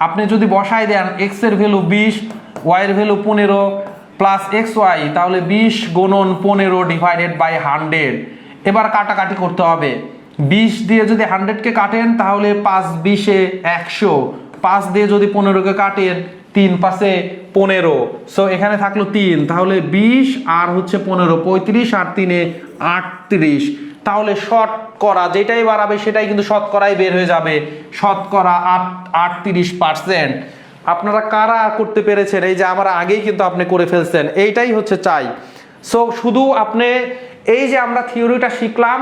আপনি যদি বসাই দেন এক্স এর ভ্যালু 20, ওয়াই এর ভ্যালু 15 প্লাস এক্স ওয়াই, তাহলে 20 গুণন 15 ডিভাইডেড বাই 100। এবার কাটাকাটি করতে হবে। 20 দিয়ে যদি 100কে কাটেন তাহলে 5 20 100, 5 দিয়ে যদি 15কে কাটেন 3 5 15। সো এখানে থাকলো 3, তাহলে 20 আর হচ্ছে 15 35 আর 3 38। তাহলে শতকরা যেটাই বাড়াবে সেটাই কিন্তু শতকরাই বের হয়ে যাবে, শতকরা 38%। আপনারা কারা করতে পেরেছেন? এই যে আমরা আগেই কিন্তু আপনি করে ফেলছেন, এইটাই হচ্ছে চাই। সো শুধু আপনি এই যে আমরা থিওরিটা শিখলাম,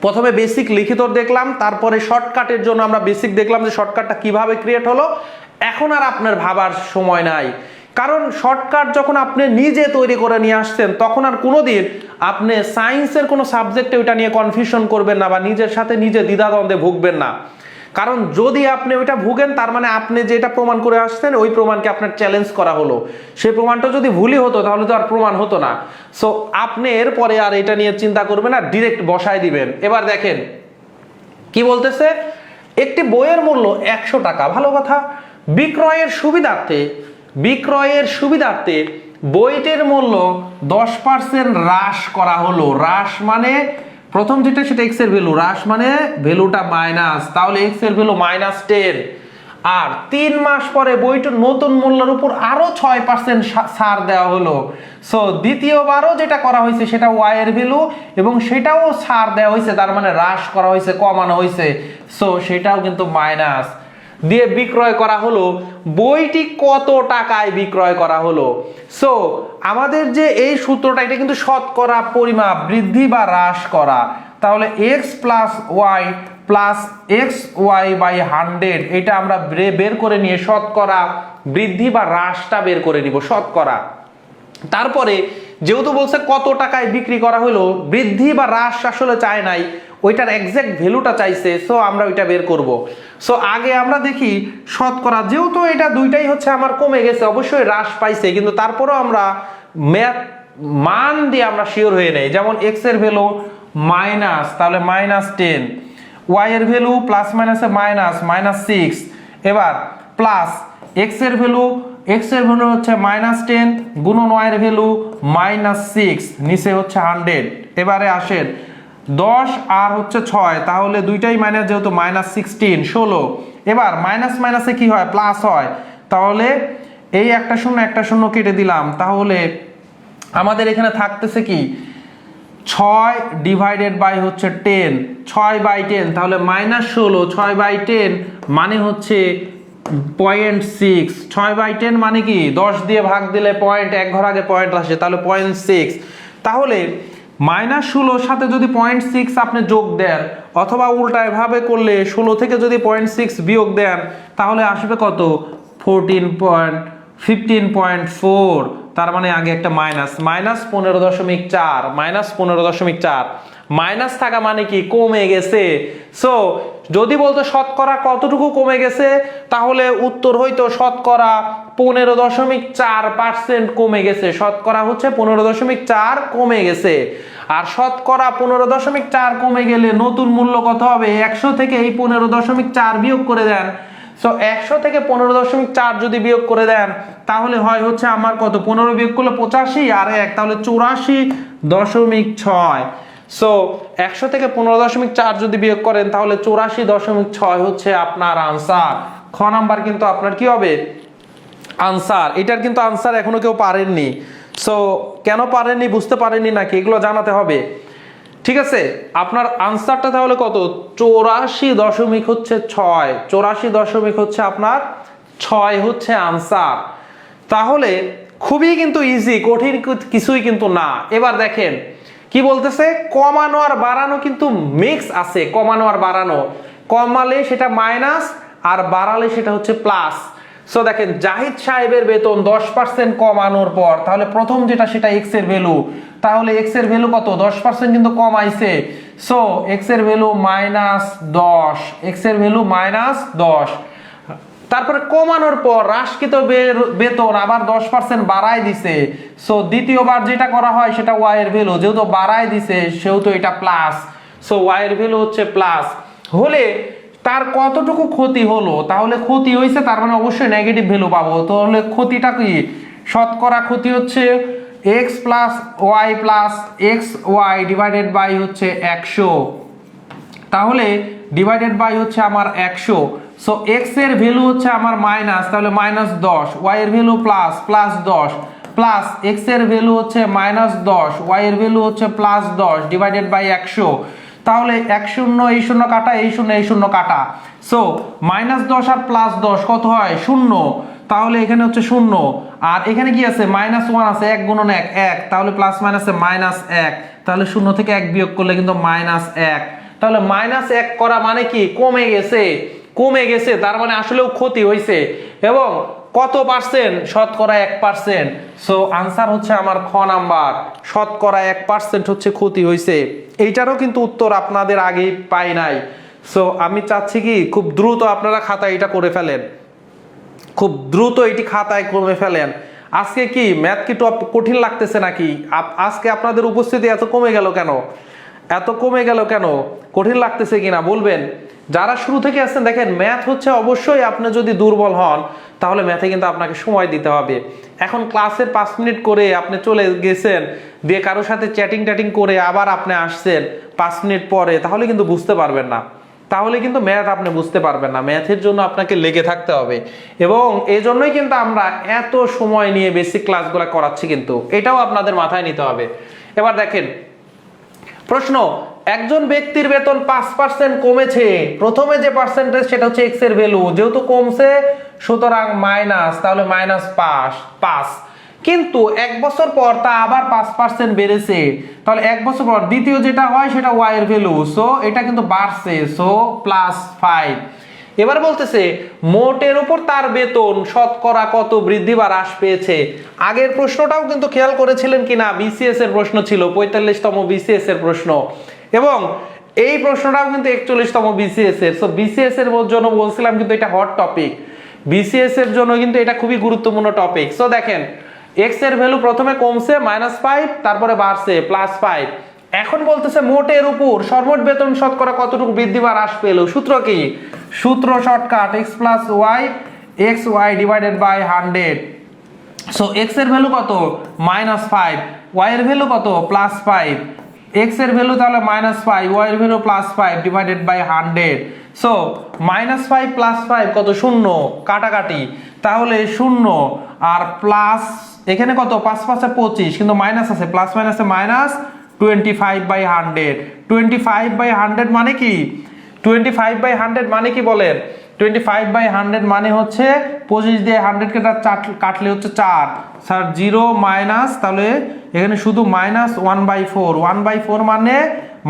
প্রথমে বেসিক লিখিত দেখলাম, তারপরে শর্টকাটের জন্য আমরা বেসিক দেখলাম যে শর্টকাটটা কিভাবে ক্রিয়েট হলো। এখন আর আপনার ভাবার সময় নাই, কারণ শর্টকাট যখন আপনি নিজে তৈরি করে নিয়ে আসছেন তখন আর কোনোদিন আপনি সায়েন্সের কোনো সাবজেক্টে ওইটা নিয়ে কনফিউশন করবেন না বা নিজের সাথে নিজে দ্বিধাদ্বন্দ্বে ভুগবেন না। কারণ যদি আপনি ওইটা ভুগেন তার মানে আপনি যেটা প্রমাণ করে আসছেন ওই প্রমাণকে আপনার চ্যালেঞ্জ করা হলো, সেই প্রমাণটা যদি ভুলই হতো তাহলে তো আর প্রমাণ হতো না। সো আপনি এরপরে আর এটা নিয়ে চিন্তা করবেন না, ডিরেক্ট বসায় দিবেন। এবার দেখেন কি বলতেছে, একটি বইয়ের মূল্য 100 টাকা, ভালো কথা। বিক্রয়ের সুবিধার্থে বইটির মূল্য 10% হ্রাস করা হলো। হ্রাস মানে প্রথম যেটা সেটা এক্স এর ভ্যালু, হ্রাস মানে ভ্যালুটা মাইনাস, তাহলে এক্স এর ভ্যালু -10। আর 3 মাস পরে বইটির নতুন মূল্যের উপর আরো 6% ছাড় দেওয়া হলো। সো দ্বিতীয়বারও যেটা করা হয়েছে সেটা ওয়াই এর ভ্যালু এবং সেটাও ছাড় দেওয়া হয়েছে, তার মানে হ্রাস করা হয়েছে, কমানো হয়েছে। সো সেটাও কিন্তু মাইনাস দিয়ে বিক্রয় করা হলো। বইটি কত টাকায় বিক্রয় করা হলো? সো আমাদের যে এই সূত্রটা এটা কিন্তু শতকরা পরিমাপ, বৃদ্ধি বা হ্রাস করা। তাহলে x plus y plus x y by 100, এটা আমরা বের করে নিয়ে শতকরা বৃদ্ধি বা হ্রাসটা বের করে নিব, শতকরা। তারপরে যেহেতু বলছে কত টাকায় বিক্রি করা হলো, বৃদ্ধি বা হ্রাস আসলে চায় নাই, ওইটার এক্সাক্ট ভ্যালুটা চাইছে। সো আমরা ওইটা বের করব। সো আগে আমরা দেখি শতকরা, যেহেতু এটা দুইটাই হচ্ছে আমার কমে গেছে, অবশ্যই হ্রাস পাইছে, কিন্তু তারপরেও আমরা মান দিয়ে আমরা শিওর হয়ে নেই। যেমন এক্স এর ভ্যালু মাইনাস, তাহলে -10, ওয়াই এর ভ্যালু প্লাস মাইনাসে -6, এবার প্লাস এক্স এর ভ্যালু হচ্ছে -10 গুণন ওয়াই এর ভ্যালু -6, নিচে হচ্ছে 100। এবারে আসেন 10 আর হচ্ছে 6, তাহলে দুইটাই মাইনাস, যেহেতু -16 16। এবার মাইনাস মাইনাসে কি হয়? প্লাস হয়। তাহলে এই একটা শূন্য কেটে দিলাম, তাহলে আমাদের এখানে থাকতেছে কি 6 ডিভাইডেড বাই হচ্ছে 10, 6/10, তাহলে -16, 6/10 মানে হচ্ছে 0.6, 6/10 মানে কি 10 দিয়ে ভাগ দিলে পয়েন্ট, এক ঘর আগে পয়েন্ট আসে, তাহলে 0.6। তাহলে -16 সাথে যদি 0.6 আপনি যোগ দেন, অথবা উল্টা এভাবে করলে 16 থেকে যদি 0.6 বিয়োগ দেন, তাহলে আসবে কত? 15.4। তার মানে আগে একটা -15.4, -15.4। মাইনাস থাকা মানে কি কমে গেছে। সো যদি বলতো শতকরা কতটুকু কমে গেছে, তাহলে উত্তর হইতো শতকরা 15.4% কমে গেছে। শতকরা হচ্ছে 15.4 কমে গেছে। আর শতকরা 15.4 কমে গেলে নতুন মূল্য কত হবে? 100 থেকে এই 15.4 বিয়োগ করে দেন। সো 100 থেকে 15.4 যদি বিয়োগ করে দেন, তাহলে হয় হচ্ছে আমার কত? 15 বিয়োগ করলে 85 আর 1, তাহলে 84.6। সো 100 থেকে 15.4 যদি বিয়োগ করেন, তাহলে 84.6 হচ্ছে আপনার আনসার। খ নাম্বার কিন্তু আপনার কি হবে? আনসার। এটার কিন্তু আনসার এখনো কেউ পারেননি। সো কেন পারেননি, বুঝতে পারেননি নাকি, এগুলো জানাতে হবে। ঠিক আছে, আপনার আনসারটা তাহলে কত? 84.6, 84 হচ্ছে আপনার 6 হচ্ছে আনসার। তাহলে খুবই কিন্তু ইজি, কঠিন কিছুই কিন্তু না। এবার দেখেন কি বলতেছে, কমানো আর বাড়ানো কিন্তু মিক্স আছে। কমানো আর বাড়ানো, কমালে সেটা মাইনাস আর বাড়ালে সেটা হচ্ছে প্লাস। সো দেখেন জাহিদ সাহেবের বেতন 10% কমানোর পর, তাহলে প্রথম যেটা সেটা এক্স এর ভ্যালু, তাহলে এক্স এর ভ্যালু কত? 10% কিন্তু কমাইছে। সো এক্স এর ভ্যালু -10, এক্স এর ভ্যালু -10। তারপরে কমানোর পর হ্রাসকৃত বেতন আবার 10% বাড়ায় দিছে। সো দ্বিতীয়বার যেটা করা হয় সেটা ওয়াই এর ভ্যালু, যেহেতু বাড়ায় দিছে সেহেতু এটা প্লাস। সো ওয়াই এর ভ্যালু হচ্ছে প্লাস হলে তার কতটুকু ক্ষতি হলো? তাহলে ক্ষতি হয়েছে, তার মানে অবশ্যই নেগেটিভ ভ্যালু পাবো। তাহলে ক্ষতিটা কি? শতকরা ক্ষতি হচ্ছে x plus y plus x y divided by হচ্ছে 100, তাহলে ডিভাইডেড বাই হচ্ছে আমার 100। সো x এর ভ্যালু হচ্ছে আমার মাইনাস, তাহলে -10, ওয়াই এর ভ্যালু প্লাস 10, প্লাস এক্স এর ভ্যালু হচ্ছে -10, ওয়াই এর ভ্যালু হচ্ছে +10 ডিভাইডেড বাই 100। তাহলে 1 0 এই 0 কাটা, এই 0 এই 0 কাটা। সো -10 আর +10 কত হয়? 0। তাহলে এখানে হচ্ছে 0, আর এখানে কি আছে? -1 আছে, 1 গুণন 1 1, তাহলে প্লাস মাইনাসে -1। তাহলে 0 থেকে 1 বিয়োগ করলে কিন্তু -1। তাহলে -1 করা মানে কি? কমে গেছে, কমে গেছে, তার মানে আসলেও ক্ষতি হয়েছে। এবং কত পার্সেন্ট? শতকরা 1%। সো আনসার হচ্ছে আমার খ নাম্বার, শতকরা 1% হচ্ছে ক্ষতি হয়েছে। এইটারও কিন্তু উত্তর আপনাদের আগেই পাই নাই। সো আমি চাচ্ছি কি খুব দ্রুত আপনারা খাতায় এটা করে ফেলেন, খুব দ্রুত এটি খাতায় করে ফেলেন। আজকে কি ম্যাথ কি কঠিন লাগতেছে নাকি? আজকে আপনাদের উপস্থিতি এত কমে গেল কেন? এত কমে গেল কেন? কঠিন লাগতেছে কিনা বলবেন। যারা শুরু থেকে আসছেন, দেখেন ম্যাথ হচ্ছে অবশ্যই আপনি যদি দুর্বল হন তাহলে ম্যাথে কিন্তু আপনাকে সময় দিতে হবে। এখন ক্লাসের 5 মিনিট করে আপনি চলে গেছেন, দিয়ে কারোর সাথে চ্যাটিং করে আবার আপনি আসছেন 5 মিনিট পরে, তাহলে কিন্তু বুঝতে পারবেন না, তাহলে কিন্তু ম্যাথ আপনি বুঝতে পারবেন না। ম্যাথের জন্য আপনাকে লেগে থাকতে হবে, এবং এই জন্যই কিন্তু আমরা এত সময় নিয়ে বেসিক ক্লাসগুলো করাচ্ছি, কিন্তু এটাও আপনাদের মাথায় নিতে হবে। এবার দেখেন প্রশ্ন, একজন ব্যক্তির বেতন 5% কমেছে। প্রথমে যে পার্সেন্টেজ সেটা হচ্ছে এক্স এর ভ্যালু, যেহেতু কমছে সুতরাং মাইনাস, তাহলে -5। কিন্তু 1 বছর পর তা আবার 5% বেড়েছে, তাহলে 1 বছর পর দ্বিতীয় যেটা হয় সেটা ওয়াই এর ভ্যালু, সো এটা কিন্তু বাড়ছে, সো +5। এবার বলতেছে মোটের উপর তার বেতন শতকরা কত বৃদ্ধি বা হ্রাস পেয়েছে। আগের প্রশ্নটাও কিন্তু খেয়াল করেছিলেন কিনা, বিসিএস এর প্রশ্ন ছিল, 45তম বিসিএস এর প্রশ্ন, এবং এই প্রশ্নটাও কিন্তু 41তম বিসিএস এর। সো বিসিএস এর জন্য বলছিলাম কিন্তু এটা হট টপিক, বিসিএস এর জন্য কিন্তু এটা খুবই গুরুত্বপূর্ণ টপিক। সো দেখেন এক্স এর ভ্যালু প্রথমে কমছে -5, তারপরে বাড়ছে +5। এখন বলতেছে মোটের উপর সর্বমোট বেতন শতকরা কতটুকু বৃদ্ধি বা হ্রাস পেল। সূত্র কি? সূত্র shortcut, x + y xy divided by 100। So x এর ভ্যালু কত? -5, y এর ভ্যালু কত? +5। x এর ভ্যালু তাহলে -5, y এর ভ্যালু +5 ডিভাইডেড বাই 100। সো -5 +5 কত? 0, কাটাকাটি, তাহলে 0 আর প্লাস এখানে কত? 5 5 25, কিন্তু মাইনাস আছে, প্লাস মাইনাসে -25/100। 25/100 মানে কি? 25/100 মানে কি বলেন? 25/100 মানে হচ্ছে 25 দিয়ে 100 কে কাটলে হচ্ছে 4, স্যার 0 মাইনাস, তাহলে এখানে শুধু -1/4, 1/4 মানে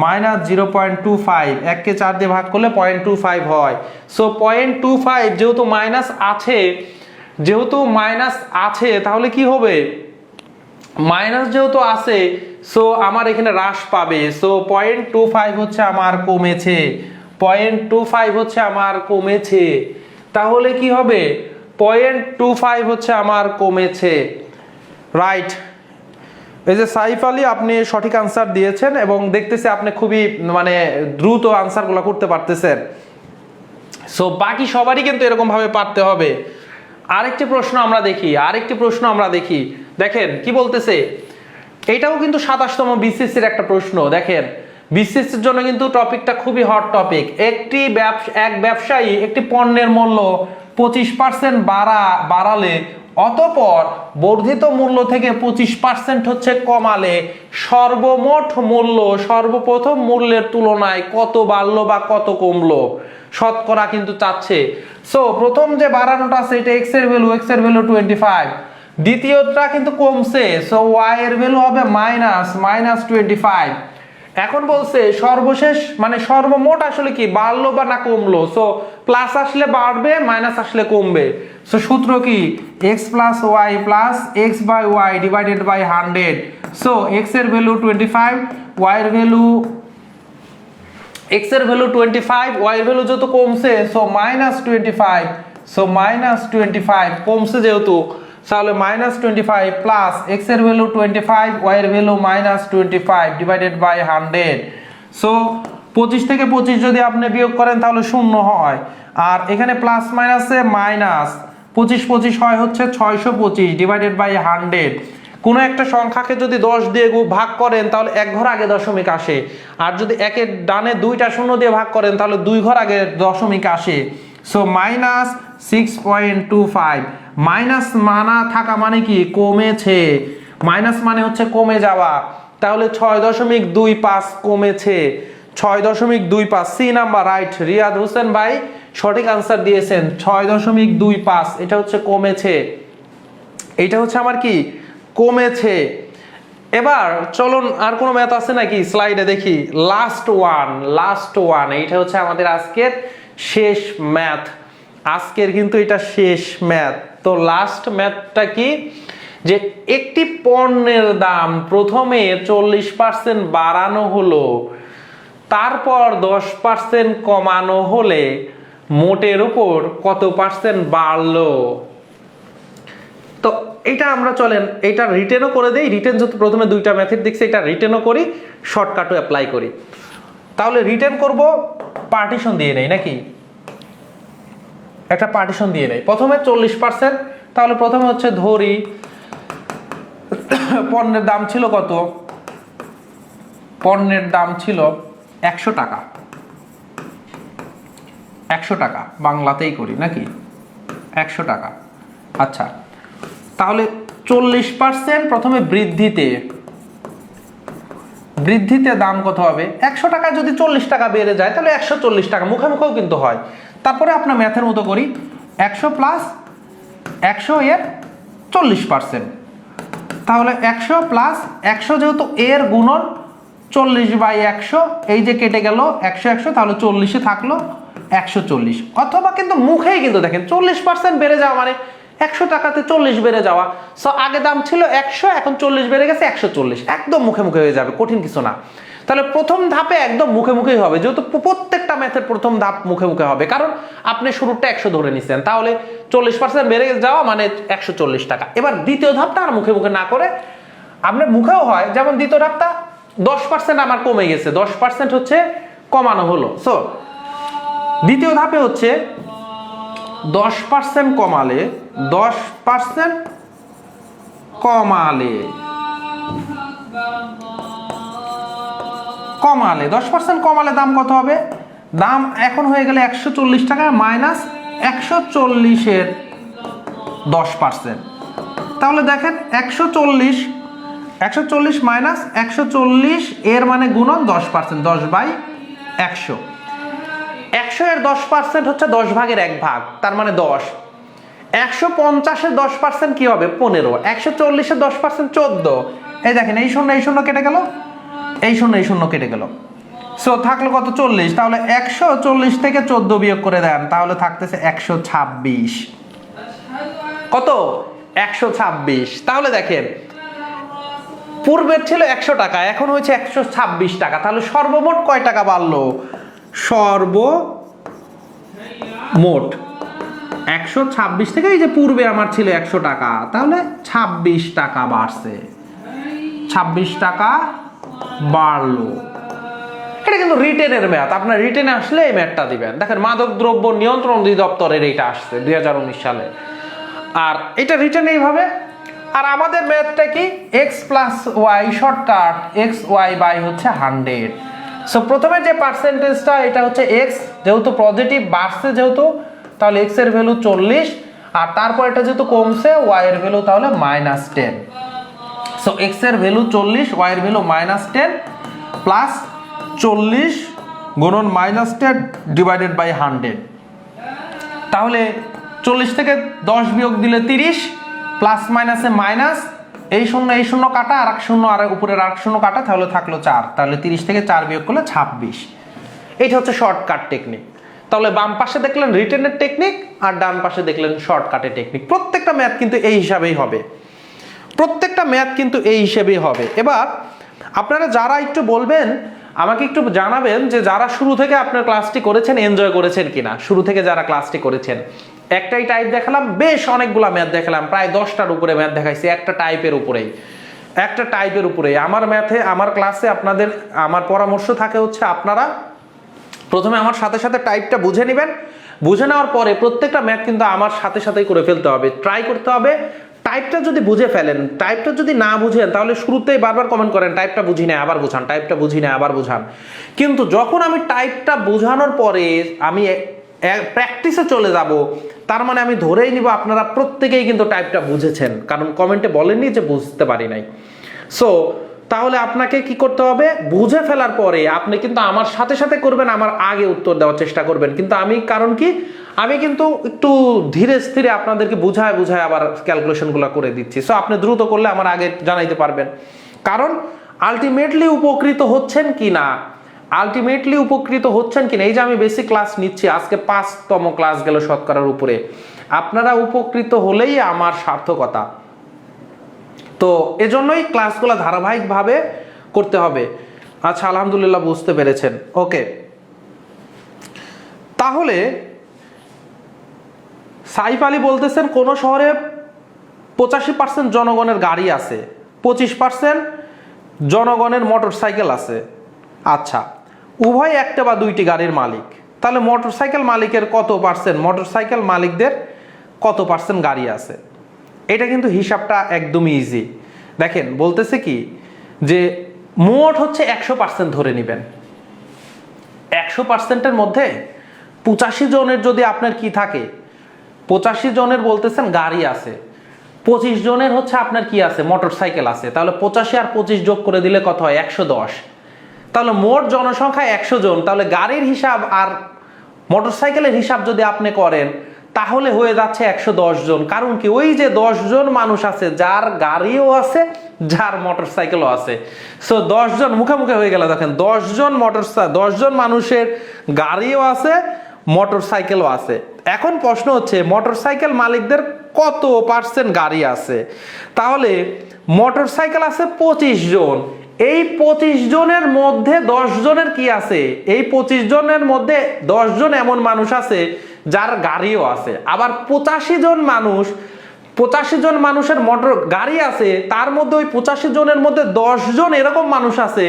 -0.25, 1 কে 4 দিয়ে ভাগ করলে 0.25 হয়। সো 0.25 যেহেতু মাইনাস আছে, যেহেতু মাইনাস আছে তাহলে কি হবে? মাইনাস যেহেতু আছে, সো আমার এখানে হ্রাস পাবে। সো 0.25 হচ্ছে আমার কমেছে, 0.25 হচ্ছে আমার কমেছে। তাহলে কি হবে? 0.25 হচ্ছে আমার কমেছে, রাইট। এই যে সাইফ আলী, আপনি সঠিক আনসার দিয়েছেন এবং দেখতেছি আপনি খুবই মানে দ্রুত আনসারগুলো করতে পারতেছেন। সো বাকি সবারই কিন্তু এরকম ভাবে পারতে হবে। আরেকটি প্রশ্ন আমরা দেখি, দেখেন কি বলতেছে। এটাও কিন্তু 27তম বিসিএস এর একটা প্রশ্ন। দেখেন বিসিএস এর জন্য কিন্তু টপিকটা খুবই হট টপিক। এক ব্যবসায়ী একটি পণ্যের মূল্য 25% বাড়ালে, অতঃপর বর্ধিত মূল্য থেকে 25% হচ্ছে কমালে সর্বমোট মূল্য সর্বপ্রথম মূল্যের তুলনায় কত বাড়লো বা কত কমলো, শতকরা কিন্তু চাচ্ছে। সো প্রথম যে বাড়ানোটা আছে এটা এক্স এর ভ্যালু 25, দ্বিতীয়টা কিন্তু কমছে, সো ওয়াই এর ভ্যালু হবে -25। এখন বলছে সর্বশেষ মানে সর্বমোট আসলে কি বাড়লো বা না কমলো। সো প্লাস আসলে বাড়বে, মাইনাস আসলে কমবে। সো সূত্র কি? x + y + x/y divided by 100। So x এর ভ্যালু 25, y এর ভ্যালু x এর ভ্যালু 25, y এর ভ্যালু যেহেতু কমছে, সো -25, সো -25 কমছে যেহেতু, তাহলে -25 প্লাস x এর ভ্যালু 25, y এর ভ্যালু -25 ডিভাইডেড বাই 100। সো 25 থেকে 25 যদি আপনি বিয়োগ করেন তাহলে 0 হয়, আর এখানে প্লাস মাইনাসে মাইনাস, 25 25 হয় হচ্ছে 625 ডিভাইডেড বাই 100। কোনো একটা সংখ্যাকে যদি 10 দিয়ে ভাগ করেন তাহলে এক ঘর আগে দশমিক আসে, আর যদি একের ডানে 2টা শূন্য দিয়ে ভাগ করেন তাহলে 2 ঘর আগে দশমিক আসে। সো -6.25 মাইনাস মানা থাকা মানে কি কমেছে, মাইনাস মানে হচ্ছে কমে যাওয়া, তাহলে 6.25 কমেছে, 6.25। C number right, Riyad Hossain ভাই সঠিক আনসার দিয়েছেন, 6.25 এটা হচ্ছে কমেছে, এটা হচ্ছে আমার কি কমেছে। এবার চলুন আর কোনো ম্যাথ আছে নাকি স্লাইডে দেখি, লাস্ট ওয়ান, এইটা হচ্ছে আমাদের আজকের শেষ ম্যাথ, আজকের কিন্তু এটা শেষ ম্যাথ। তো লাস্ট ম্যাথটা কি, যে একটি পণ্যের দাম প্রথমে 40% বাড়ানো হলো, তারপর 10% কমানো হলে মোটের উপর কত পার্সেন্ট বাড়লো। তো এটা আমরা চলেন এটা রিটেনও করে দেই, রিটেন যত প্রথমে দুইটা মেথড দেখছি, এটা রিটেনও করি, শর্টকাটও অ্যাপ্লাই করি। তাহলে রিটেন করব, পার্টিশন দিয়ে নেই নাকি, একটা পার্টিশন দিয়ে নেই। প্রথমে 40%, তাহলে প্রথমে হচ্ছে ধরি পণ্যের দাম ছিল কত, পণ্যের দাম ছিল 100 টাকা, 100 টাকা বাংলাতেই করি নাকি, 100 টাকা। আচ্ছা, তাহলে 40% প্রথমে বৃদ্ধিতে দাম কত হবে, 100 টাকা যদি 40 টাকা বেড়ে যায় তাহলে 140 টাকা, মুখোমুখিও কিন্তু হয়। তারপরে আপনার ম্যাথের মতো করি, 100 প্লাস 100 এর 40%, তাহলে 100 প্লাস 100 যেহেতু এর গুণন 40/100, এই যে কেটে গেল 100, তাহলে 40-এ থাকলো 140। অথবা কিন্তু মুখেই কিন্তু দেখেন 40% বেড়ে যাওয়া মানে 100 টাকাতে 40 বেড়ে যাওয়া, সো আগে দাম ছিল 100, এখন 40 বেড়ে গেছে 140, একদম মুখে মুখে হয়ে যাবে, কঠিন কিছু না। তাহলে প্রথম ধাপে একদম মুখে মুখেই হবে, যেহেতু প্রত্যেকটা ম্যাথের প্রথম ধাপ মুখে মুখে হবে, কারণ আপনি শুরুটা 100 ধরে নিছেন, তাহলে 40% বেড়ে যাওয়া মানে 140 টাকা। এবার দ্বিতীয় ধাপটা আর মুখে মুখে না করে আপনার মুখেও হয়, যেমন দ্বিতীয় ধাপটা 10% আমার কমে গেছে, 10% হচ্ছে কমানো হলো। সো দ্বিতীয় ধাপে হচ্ছে 10% কমালে 10% কমালে 10% কমালে দাম কত হবে, দাম এখন হয়ে গেলে 140 টাকা মাইনাস 140-এর 10%, তাহলে দেখেন 140 মাইনাস 140 এর মানে গুণন 10%, 10/100, 100 এর 10% হচ্ছে 10 ভাগের 1 ভাগ, তার মানে 10। 150-এর 10% কি হবে 15, 140-এর 10% 14, এই দেখেন এই শূন্য কেটে গেল, এই শূন্য কেটে গেল, সো থাকলো কত 40, তাহলে 140 থেকে 14 বিয়োগ করে দেন, তাহলে থাকতেছে 126, কত 126। তাহলে দেখেন পূর্বের ছিল 100 টাকা, এখন হয়েছে 126 টাকা, তাহলে সর্বমোট কয় টাকা বাড়লো, সর্বমোট 126 থেকে এই যে পূর্বে আমার ছিল 100 টাকা, তাহলে 26 টাকা বাড়ছে, 26 টাকা বাড়লো। এটা কিন্তু রিটেনের ম্যাথ, আপনার রিটেনে আসলে এই ম্যাথটা দিবেন। দেখেন মাদক দ্রব্য নিয়ন্ত্রণ অধিদপ্তরের এইটা আসছে 2019 সালে, আর এটা রিটেন এইভাবে। আর আমাদের ম্যাথটা কি, x plus y, shortcut xy হচ্ছে 100। সো প্রথমে যে পার্সেন্টেজটা এটা হচ্ছে x, যেহেতু পজিটিভ বাড়ছে যেহেতু, তাহলে x এর ভ্যালু 40, আর তারপর এটা যেহেতু কমছে y এর ভ্যালু তাহলে -10। সো x এর ভ্যালু 40, y এর ভ্যালু -10 প্লাস 40 গুণন -10 ডিভাইডেড বাই 100, তাহলে 40 থেকে 10 বিয়োগ দিলে 30, প্লাস মাইনাসে মাইনাস, এই শূন্য কাটা, আর এক শূন্য আর উপরের আর শূন্য কাটা, তাহলে থাকলো 4, তাহলে 30 থেকে 4 বিয়োগ করলে 26। এটা হচ্ছে শর্টকাট টেকনিক। তাহলে বাম পাশে দেখলেন রিটেনের টেকনিক, আর ডান পাশে দেখলেন শর্টকাটের টেকনিক। প্রত্যেকটা ম্যাথ কিন্তু এই হিসাবেই হবে, প্রত্যেকটা ম্যাথ কিন্তু এই হিসেবেই হবে। এবার আপনারা যারা একটু বলবেন, আমাকে একটু জানাবেন যে যারা শুরু থেকে আপনার ক্লাসটি করেছেন এনজয় করেছেন কিনা, শুরু থেকে যারা ক্লাসটি করেছেন। একটাই টাইপ দেখালাম, বেশ অনেকগুলা ম্যাথ দেখালাম, প্রায় 10টার উপরে ম্যাথ দেখাইছি, একটা টাইপের উপরেই। আমার ম্যাথে আমার ক্লাসে আপনাদের আমার পরামর্শ থাকে হচ্ছে আপনারা প্রথমে আমার সাথে সাথে টাইপটা বুঝে নেবেন, বুঝে নেওয়ার পরে প্রত্যেকটা ম্যাথ কিন্তু আমার সাথে সাথেই করে ফেলতে হবে, ট্রাই করতে হবে। টাইপটা যদি বুঝে ফেলেন, টাইপটা যদি না বুঝেন তাহলে শুরুতেই বারবার কমেন্ট করেন টাইপটা বুঝি না আবার বুঝান, টাইপটা বুঝি না আবার বুঝান। কিন্তু যখন আমি টাইপটা বোঝানোর পরে আমি প্র্যাকটিসে চলে যাব, তার মানে আমি ধরেই নিব আপনারা প্রত্যেকেই কিন্তু টাইপটা বুঝেছেন, কারণ কমেন্টে বলেননি যে বুঝতে পারি নাই। সো তাহলে আপনাকে কি করতে হবে, বুঝে ফেলার পরে আপনি কিন্তু আমার সাথে সাথে করবেন, আমার আগে উত্তর দেওয়ার চেষ্টা করবেন। কিন্তু আমি কারণ কি, আমি কিন্তু একটু ধীরে স্থিরে আপনাদেরকে বুঝায় বুঝায় আবার ক্যালকুলেশনগুলো করে দিচ্ছি। সো আপনি দ্রুত করলে আমার আগে জানাইতে পারবেন, কারণ আলটিমেটলি উপকৃত হচ্ছেন কি না, আলটিমেটলি উপকৃত হচ্ছেন কিনা। এই যে আমি বেসিক ক্লাস নিচ্ছি, আজকে 5তম ক্লাস গেল শতকরার উপরে, আপনারা উপকৃত হলেই আমার সার্থকতা। তো এজন্যই ক্লাসগুলো ধারাবাহিকভাবে করতে হবে। আচ্ছা, আলহামদুলিল্লাহ বুঝতে পেরেছেন। ওকে, তাহলে সাইফ আলী বলতেছেন কোন শহরে 85% জনগণের গাড়ি আছে, 25% জনগণের মোটরসাইকেল আছে। আচ্ছা, উভয় একটা বা দুইটি গাড়ির মালিক, তাহলে মোটরসাইকেল মালিকের কত পার্সেন্ট, মোটরসাইকেল মালিকদের কত পার্সেন্ট গাড়ি আছে? এটা কিন্তু হিসাবটা একদমই ইজি। দেখেন বলতেছে কি যে মোট হচ্ছে 100% ধরে নেবেন, 100%-এর মধ্যে 85 জনের যদি আপনার কি থাকে, 85 জনের বলতেছেন গাড়ি আছে, 25 জনের হচ্ছে আপনার কি আছে, মোটরসাইকেল আছে। তাহলে 85 আর 25 যোগ করে দিলে কত হয়, 110। তাহলে মোট জনসংখ্যা 100 জন, তাহলে গাড়ির হিসাব আর মোটরসাইকেলের হিসাব যদি আপনি করেন তাহলে হয়ে যাচ্ছে 110 জন। কারণ কি, ওই যে 10 জন মানুষ আছে যার গাড়িও আছে, যার মোটরসাইকেলও আছে। সো 10 জন মুখে মুখে হয়ে গেল। দেখেন 10 জন মানুষের গাড়িও আছে, মোটরসাইকেলও আছে। এখন প্রশ্ন হচ্ছে মোটরসাইকেল মালিকদের কত পার্সেন্ট গাড়ি আছে? তাহলে মোটরসাইকেল আছে 25 জন, এই 25 জনের মধ্যে 10 জনের কি আছে, এই 25 জনের মধ্যে 10 জন এমন মানুষ আছে যার গাড়িও আছে। আবার 85 জন মানুষের মোটর গাড়ি আছে, তার মধ্যে ওই 85 জনের মধ্যে 10 জন এরকম মানুষ আছে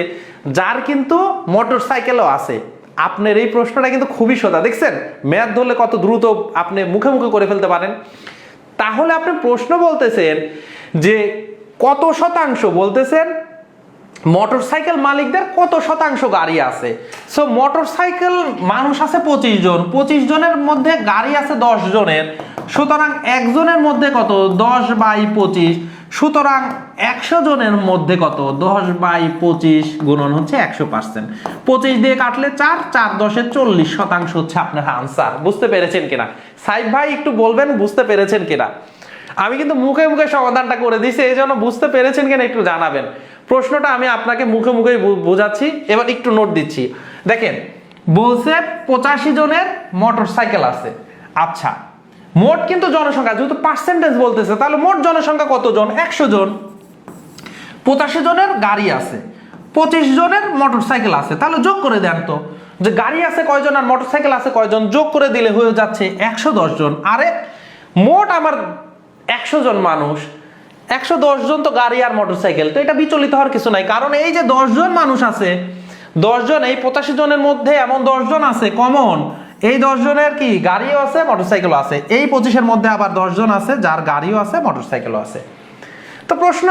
যার কিন্তু মোটরসাইকেলও আছে। আপনার এই প্রশ্নটা কিন্তু খুবই সোজা, দেখছেন ম্যাথ ধরলে কত দ্রুত আপনি মুখে মুখে করে ফেলতে পারেন। তাহলে আপনি প্রশ্ন বলতেছেন যে কত শতাংশ, বলতেছেন মোটরসাইকেল মালিকদের কত শতাংশ গাড়ি আছে। সো মোটরসাইকেল মানুষ আছে 25 জন, 25 জনের মধ্যে গাড়ি আছে 10 জনের, সুতরাং একজনের মধ্যে কত, 10/25। সুতরাং 100 জনের মধ্যে কত, 10/25 গুণন হচ্ছে 100%। 25 দিয়ে কাটলে 4, 4 10 40% হচ্ছে আপনার আনসার। বুঝতে পেরেছেন কিনা সাইফ ভাই, একটু বলবেন বুঝতে পেরেছেন কিনা। আমি কিন্তু মুখে মুখে সমাধানটা করে দিয়েছি, এই জন্য বুঝতে পেরেছেন কিনা একটু জানাবেন। প্রশ্নটা আমি আপনাকে মুখে মুখে বোঝাচ্ছি, এবার একটু নোট দিচ্ছি। দেখেন বলছে 85 জনের মোটরসাইকেল আছে। আচ্ছা, মোট কিন্তু জনসংখ্যা যেহেতু পার্সেন্টেজ বলতেছে, তাহলে মোট জনসংখ্যা কত জন, 100 জন। 85 জনের গাড়ি আছে, 25 জনের মোটরসাইকেল আছে, তাহলে যোগ করে দেন তো, যে গাড়ি আছে কয়জন আর মোটরসাইকেল আছে কয়জন, যোগ করে দিলে হয়ে যাচ্ছে 110 জন। আরে মোট আমার 100 জন মানুষ, 110 জন তো গাড়ি আর মোটরসাইকেল, তো এটা বিচলিত হওয়ার কিছু নাই। কারণ এই যে 10 জন মানুষ আছে, 10 জন, এই 85 জনের মধ্যে এমন 10 জন আছে কমন, এই 10 জনের কি গাড়িও আছে মোটরসাইকেলও আছে। এই 25-এর মধ্যে আবার 10 জন আছে যার গাড়িও আছে মোটরসাইকেলও আছে। তো প্রশ্ন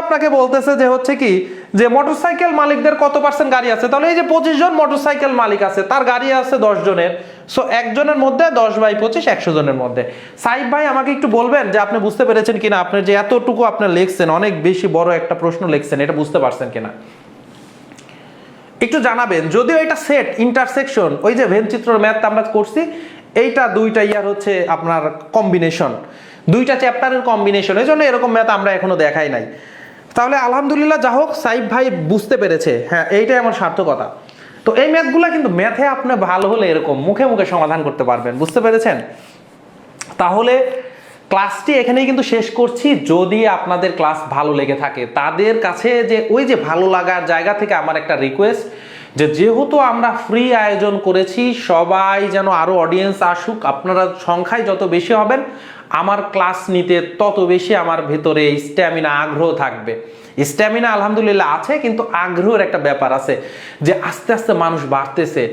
আপনাকে বলতেছে যে হচ্ছে কি যে মোটরসাইকেল মালিকদের কত পার্সেন্ট গাড়ি আছে। তাহলে এই যে 25 জন মোটরসাইকেল মালিক আছে, তার গাড়ি আছে 10 জনের। সো একজনের মধ্যে 10/25, 100 জনের মধ্যে। সাইফ ভাই আমাকে একটু বলবেন যে আপনি বুঝতে পেরেছেন কিনা, আপনার যে এতটুকু আপনার লিখছেন, অনেক বেশি বড় একটা প্রশ্ন লিখছেন, এটা বুঝতে পারছেন কিনা একটু জানাবেন। যদিও এটা সেট ইন্টারসেকশন, ওই যে ভেন চিত্র ম্যাথ আমরা করছি, এইটা দুইটা ইয়ার হচ্ছে আপনার কম্বিনেশন, দুইটা চ্যাপ্টারের কম্বিনেশন, এই জন্য এরকম ম্যাথ আমরা এখনো দেখাই নাই। তাহলে আলহামদুলিল্লাহ, যা হোক সাইফ ভাই বুঝতে পেরেছে, হ্যাঁ এইটাই আমার সার্থকতা। তো এই ম্যাথগুলো কিন্তু ম্যাথে আপনি ভালো হলে এরকম মুখে মুখে সমাধান করতে পারবেন, বুঝতে পেরেছেন। তাহলে ক্লাসটি এখানেই কিন্তু শেষ করছি। যদি আপনাদের ক্লাস ভালো লেগে থাকে, তাদের কাছে যে ওই যে ভালো লাগার জায়গা থেকে আমার একটা রিকোয়েস্ট, যে যেহেতু আমরা ফ্রি আয়োজন করেছি, সবাই যেন আরো অডিয়েন্স আসুক। আপনারা সংখ্যায় যত বেশি হবেন, আমার ক্লাস নিতে তত বেশি আমার ভেতরে স্ট্যামিনা, আগ্রহ থাকবে। স্ট্যামিনা আলহামদুলিল্লাহ আছে, কিন্তু আগ্রহের একটা ব্যাপার আছে, যে আস্তে আস্তে মানুষ বাড়তেছে,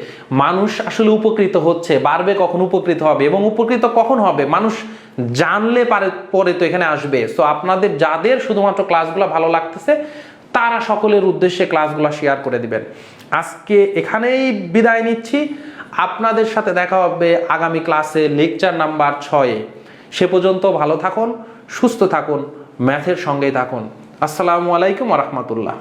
মানুষ আসলে উপকৃত হচ্ছে, বাড়বে কখন, উপকৃত হবে। এবং উপকৃত কখন হবে, মানুষ জানলে পরে তো এখানে আসবে। সো আপনাদের যাদের শুধুমাত্র ক্লাসগুলো ভালো লাগতেছে, তারা সকলের উদ্দেশ্যে ক্লাসগুলো শেয়ার করে দিবেন। আজকে এখানেই বিদায় নিচ্ছি। আপনাদের সাথে দেখা হবে আগামী ক্লাসে লেকচার নাম্বার 6-এ। সে পর্যন্ত ভালো থাকুন, সুস্থ থাকুন, ম্যাথের সঙ্গেই থাকুন। আসসালামু আলাইকুম ওয়া রাহমাতুল্লাহ।